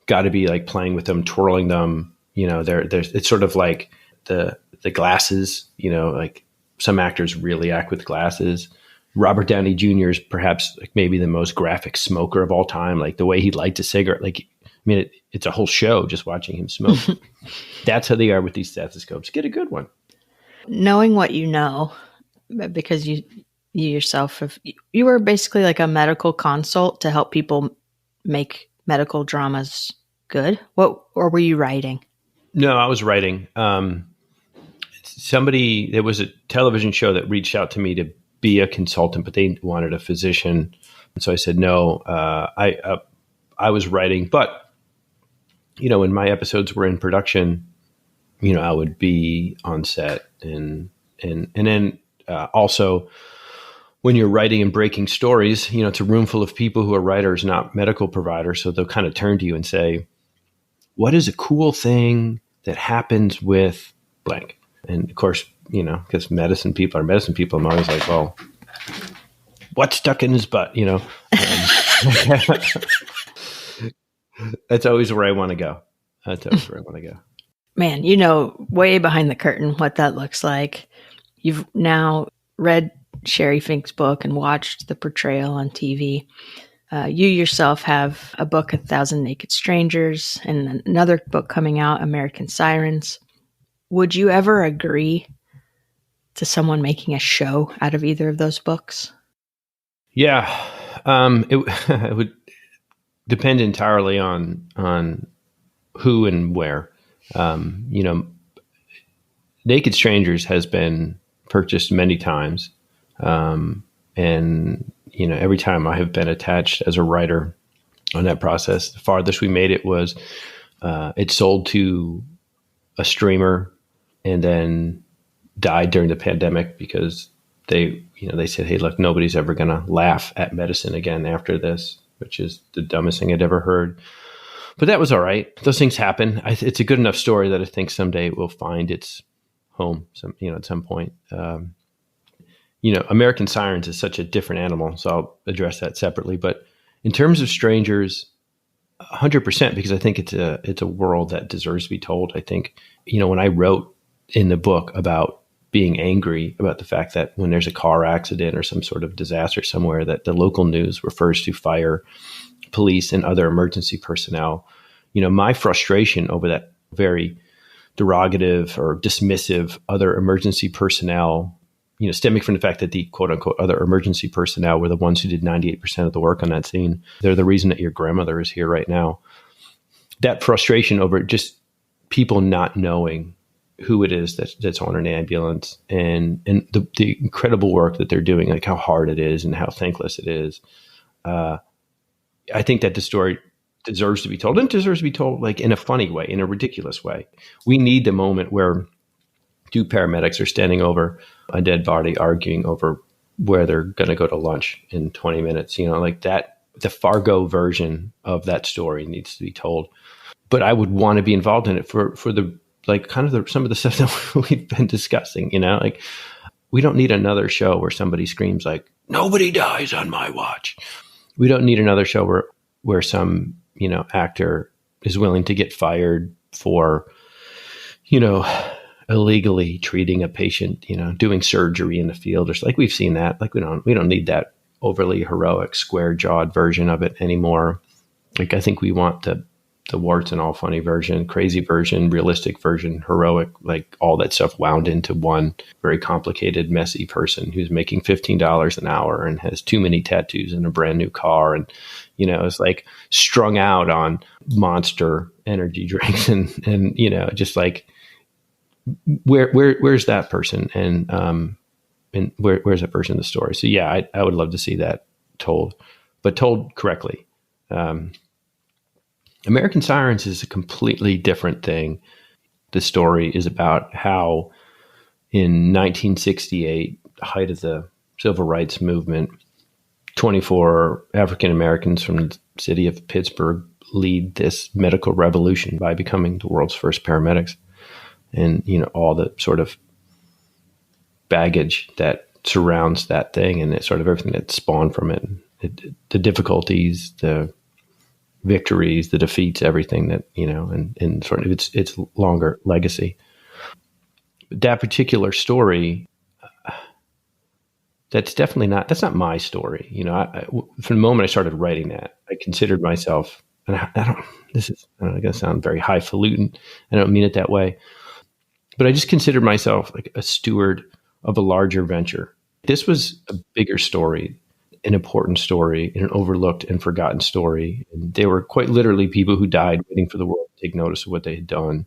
got to be like playing with them, twirling them. There's it's sort of like the glasses, like some actors really act with glasses. Robert Downey Jr. is perhaps like maybe the most graphic smoker of all time. Like, the way he lights a cigarette, like, I mean, it's a whole show just watching him smoke. That's how they are with these stethoscopes. Get a good one. Knowing what you know, because you yourself, you were basically like a medical consult to help people make medical dramas good. Or were you writing? No, I was writing. There was a television show that reached out to me to be a consultant, but they wanted a physician. And so I said, no, I was writing, but when my episodes were in production, I would be on set and then also when you're writing and breaking stories, it's a room full of people who are writers, not medical providers. So they'll kind of turn to you and say, what is a cool thing that happens with blank? And of course, because medicine people, I'm always like, well, what's stuck in his butt? That's always where I want to go. Man, way behind the curtain what that looks like. You've now read Sheri Fink's book and watched the portrayal on TV. You yourself have a book, 1,000 Naked Strangers, and another book coming out, American Sirens. Would you ever agree to someone making a show out of either of those books? Yeah. It would. depend entirely on who and where. You know, Naked Strangers has been purchased many times. And, you know, every time I have been attached as a writer on that process, the farthest we made it was it sold to a streamer and then died during the pandemic because they said, hey, look, nobody's ever going to laugh at medicine again after this, which is the dumbest thing I'd ever heard. But that was all right. Those things happen. It's a good enough story that I think someday it will find its home, at some point. American Sirens is such a different animal, so I'll address that separately. But in terms of Strangers, 100%, because I think it's a world that deserves to be told. I think, when I wrote in the book about being angry about the fact that when there's a car accident or some sort of disaster somewhere, that the local news refers to fire, police, and other emergency personnel, my frustration over that very derogative or dismissive other emergency personnel, stemming from the fact that the quote unquote other emergency personnel were the ones who did 98% of the work on that scene. They're the reason that your grandmother is here right now. That frustration over just people not knowing who it is that's on an ambulance and the incredible work that they're doing, like how hard it is and how thankless it is. I think that the story deserves to be told, and deserves to be told like in a funny way, in a ridiculous way. We need the moment where two paramedics are standing over a dead body arguing over where they're going to go to lunch in 20 minutes, like that. The Fargo version of that story needs to be told, but I would want to be involved in it for the, like kind of some of the stuff that we've been discussing, like we don't need another show where somebody screams like, nobody dies on my watch. We don't need another show where some, actor is willing to get fired for, illegally treating a patient, doing surgery in the field, or like we've seen that. Like we don't need that overly heroic, square-jawed version of it anymore. Like I think we want the warts and all funny version, crazy version, realistic version, heroic, like all that stuff wound into one very complicated, messy person who's making $15 an hour and has too many tattoos and a brand new car, and is like strung out on Monster energy drinks and just like where's that person and where's that person in the story? So yeah, I would love to see that told, but told correctly. American Sirens is a completely different thing. The story is about how in 1968, the height of the civil rights movement, 24 African Americans from the city of Pittsburgh lead this medical revolution by becoming the world's first paramedics. And, all the sort of baggage that surrounds that thing and sort of everything that spawned from it, the difficulties, the victories, the defeats, everything that, and sort of its longer legacy. But that particular story, that's not my story. From the moment I started writing that, I considered myself, and I'm going to sound very highfalutin. I don't mean it that way, but I just considered myself like a steward of a larger venture. This was a bigger story, an important story, an overlooked and forgotten story. And they were quite literally people who died waiting for the world to take notice of what they had done.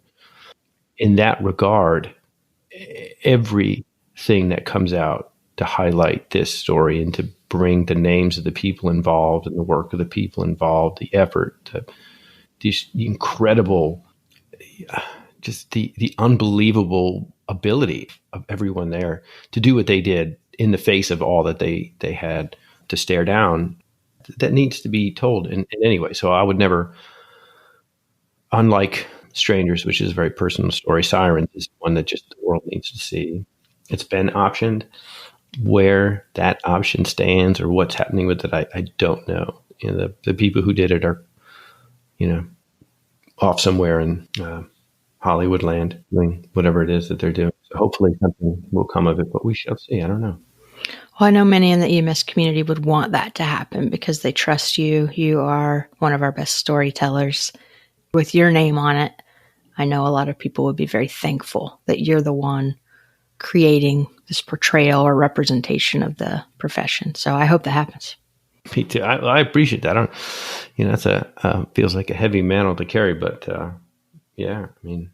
In that regard, everything that comes out to highlight this story and to bring the names of the people involved and the work of the people involved, the effort, the incredible, just the unbelievable ability of everyone there to do what they did in the face of all that they had to stare down, that needs to be told in any way. So I would never, unlike Strangers, which is a very personal story, Sirens is one that just the world needs to see. It's been optioned. Where that option stands or what's happening with it, I don't know. The people who did it are, off somewhere in Hollywood land doing whatever it is that they're doing. So hopefully something will come of it, but we shall see. I don't know. Well, I know many in the EMS community would want that to happen because they trust you. You are one of our best storytellers. With your name on it, I know a lot of people would be very thankful that you're the one creating this portrayal or representation of the profession. So I hope that happens. Me too. I appreciate that. I don't, that's feels like a heavy mantle to carry, but yeah, I mean,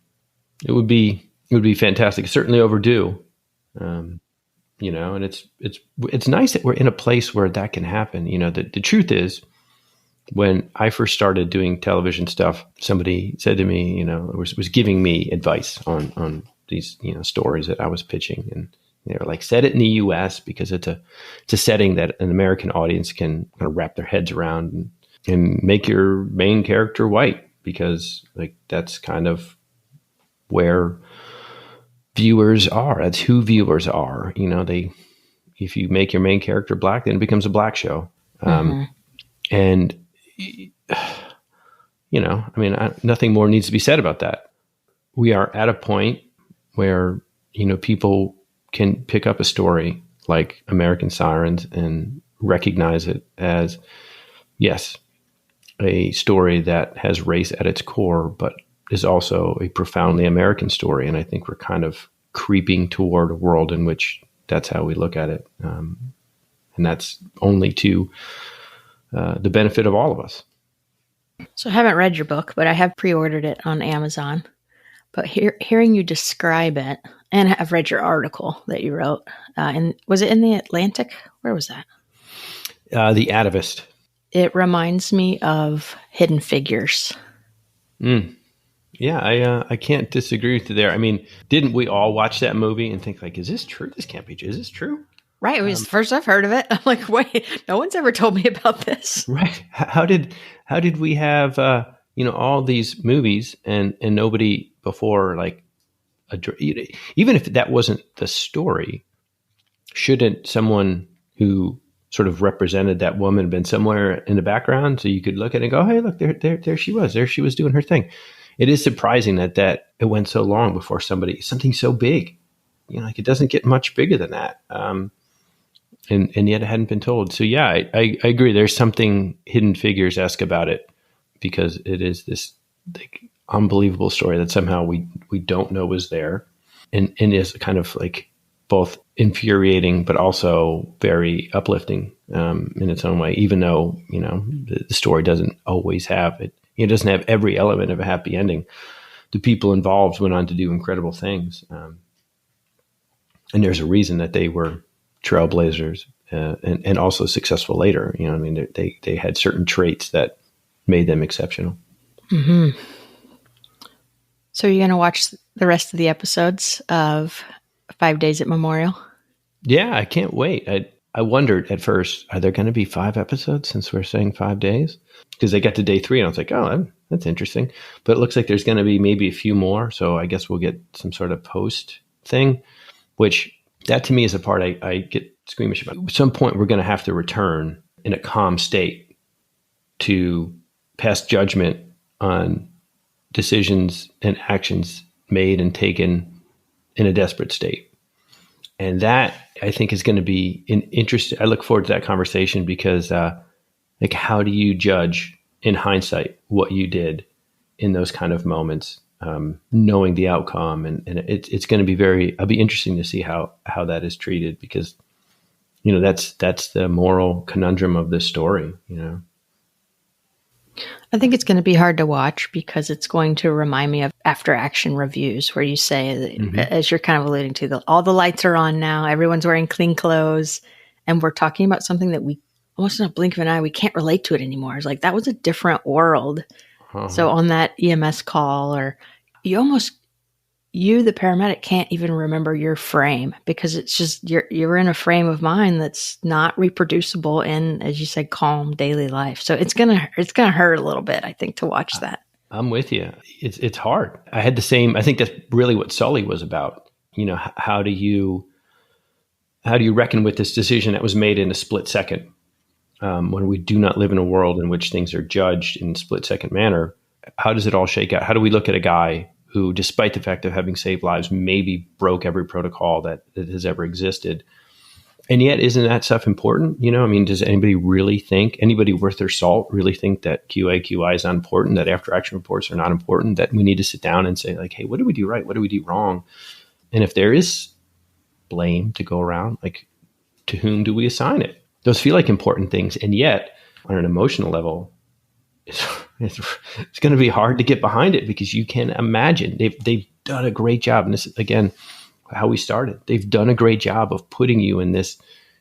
it would be fantastic. It's certainly overdue. And it's nice that we're in a place where that can happen. The truth is, when I first started doing television stuff, somebody said to me, was giving me advice on these, stories that I was pitching. And they were like, set it in the US because it's a setting that an American audience can kind of wrap their heads around, and make your main character white, because like that's kind of where viewers are. That's who viewers are. If you make your main character black, then it becomes a black show. And nothing more needs to be said about that. We are at a point where, people can pick up a story like American Sirens and recognize it as, yes, a story that has race at its core, but is also a profoundly American story. And I think we're kind of creeping toward a world in which that's how we look at it. And that's only to the benefit of all of us. So I haven't read your book, but I have pre-ordered it on Amazon. But hearing you describe it, and I've read your article that you wrote, and was it in the Atlantic? Where was that? The Atavist. It reminds me of Hidden Figures. Yeah, I can't disagree with you there. I mean, didn't we all watch that movie and think like, is this true? This can't be true. Is this true? Right. It was the first I've heard of it. I'm like, wait, no one's ever told me about this. Right. How did we have, all these movies and nobody before, like, even if that wasn't the story, shouldn't someone who sort of represented that woman been somewhere in the background so you could look at it and go, hey, look, there she was. There she was doing her thing. It is surprising that it went so long before something so big, like it doesn't get much bigger than that. And yet it hadn't been told. So yeah, I agree. There's something Hidden Figures-esque about it, because it is this like unbelievable story that somehow we don't know was there, and is kind of like both infuriating but also very uplifting in its own way. Even though the story doesn't always have it. It doesn't have every element of a happy ending. The people involved went on to do incredible things, and there's a reason that they were trailblazers and also successful later. They had certain traits that made them exceptional. Mm-hmm. So you're going to watch the rest of the episodes of 5 Days at Memorial? Yeah, I can't wait. I wondered at first, are there going to be 5 episodes since we're saying 5 days? Because they got to day 3 and I was like, oh, that's interesting. But it looks like there's going to be maybe a few more. So I guess we'll get some sort of post thing, which that to me is a part I get squeamish about. At some point, we're going to have to return in a calm state to pass judgment on decisions and actions made and taken in a desperate state. And that, I think, is going to be an interesting. I look forward to that conversation because, how do you judge in hindsight what you did in those kind of moments, knowing the outcome? And it's going to be I'll be interesting to see how that is treated, because, that's the moral conundrum of this story, I think it's going to be hard to watch because it's going to remind me of after action reviews where you say, that, as you're kind of alluding to, all the lights are on now, everyone's wearing clean clothes, and we're talking about something that we almost in a blink of an eye, we can't relate to it anymore. It's like, that was a different world. Uh-huh. So on that EMS call, or you, the paramedic, can't even remember your frame because it's just, you're in a frame of mind that's not reproducible in, as you said, calm daily life. So it's going to hurt a little bit, I think, to watch that. I'm with you. It's hard. I had the same, I think that's really what Sully was about. How do you reckon with this decision that was made in a split second? When we do not live in a world in which things are judged in a split second manner, how does it all shake out? How do we look at a guy who, despite the fact of having saved lives, maybe broke every protocol that has ever existed? And yet, isn't that stuff important? Does anybody worth their salt really think that QA/QI is not important, that after action reports are not important, that we need to sit down and say, like, hey, what did we do right? What did we do wrong? And if there is blame to go around, like, to whom do we assign it? Those feel like important things. And yet, on an emotional level, it's going to be hard to get behind it because you can imagine they've done a great job. And this is, again, how we started. They've done a great job of putting you in this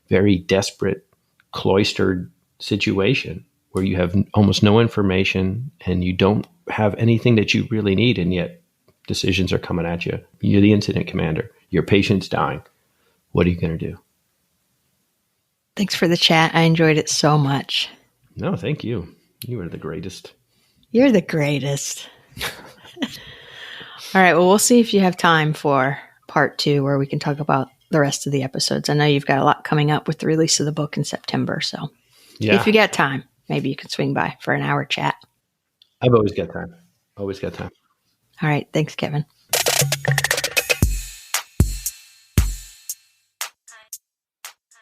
very desperate, cloistered situation where you have almost no information and you don't have anything that you really need. And yet decisions are coming at you. You're the incident commander. Your patient's dying. What are you going to do? Thanks for the chat. I enjoyed it so much. No, thank you. You are the greatest. You're the greatest. All right. Well, we'll see if you have time for part 2 where we can talk about the rest of the episodes. I know you've got a lot coming up with the release of the book in September. So if you got time, maybe you can swing by for an hour chat. I've always got time. Always got time. All right. Thanks, Kevin.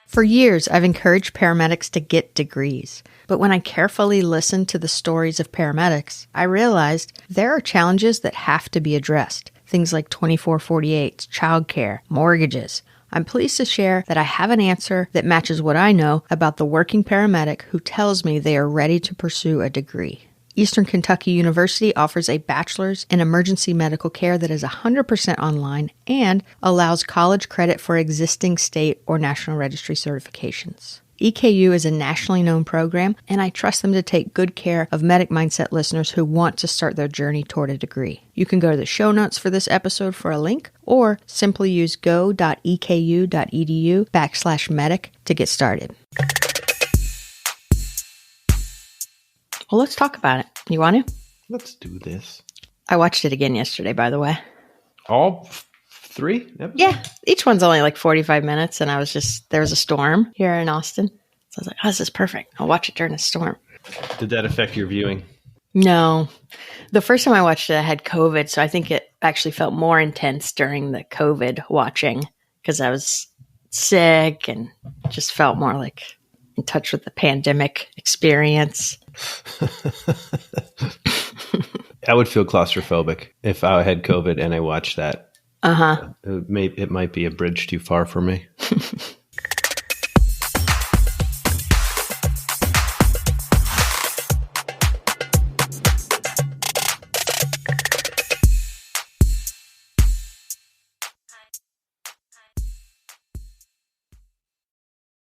For years, I've encouraged paramedics to get degrees. But when I carefully listened to the stories of paramedics, I realized there are challenges that have to be addressed. Things like 24/48s, childcare, mortgages. I'm pleased to share that I have an answer that matches what I know about the working paramedic who tells me they are ready to pursue a degree. Eastern Kentucky University offers a bachelor's in emergency medical care that is 100% online and allows college credit for existing state or national registry certifications. EKU is a nationally known program, and I trust them to take good care of Medic Mindset listeners who want to start their journey toward a degree. You can go to the show notes for this episode for a link, or simply use go.eku.edu/medic to get started. Well, let's talk about it. You want to? Let's do this. I watched it again yesterday, by the way. All 3 episodes? Yeah. Each one's only like 45 minutes, and there was a storm here in Austin. So I was like, oh, this is perfect. I'll watch it during a storm. Did that affect your viewing? No. The first time I watched it, I had COVID, so I think it actually felt more intense during the COVID watching because I was sick and just felt more like in touch with the pandemic experience. I would feel claustrophobic if I had COVID and I watched that. Uh-huh. It might be a bridge too far for me.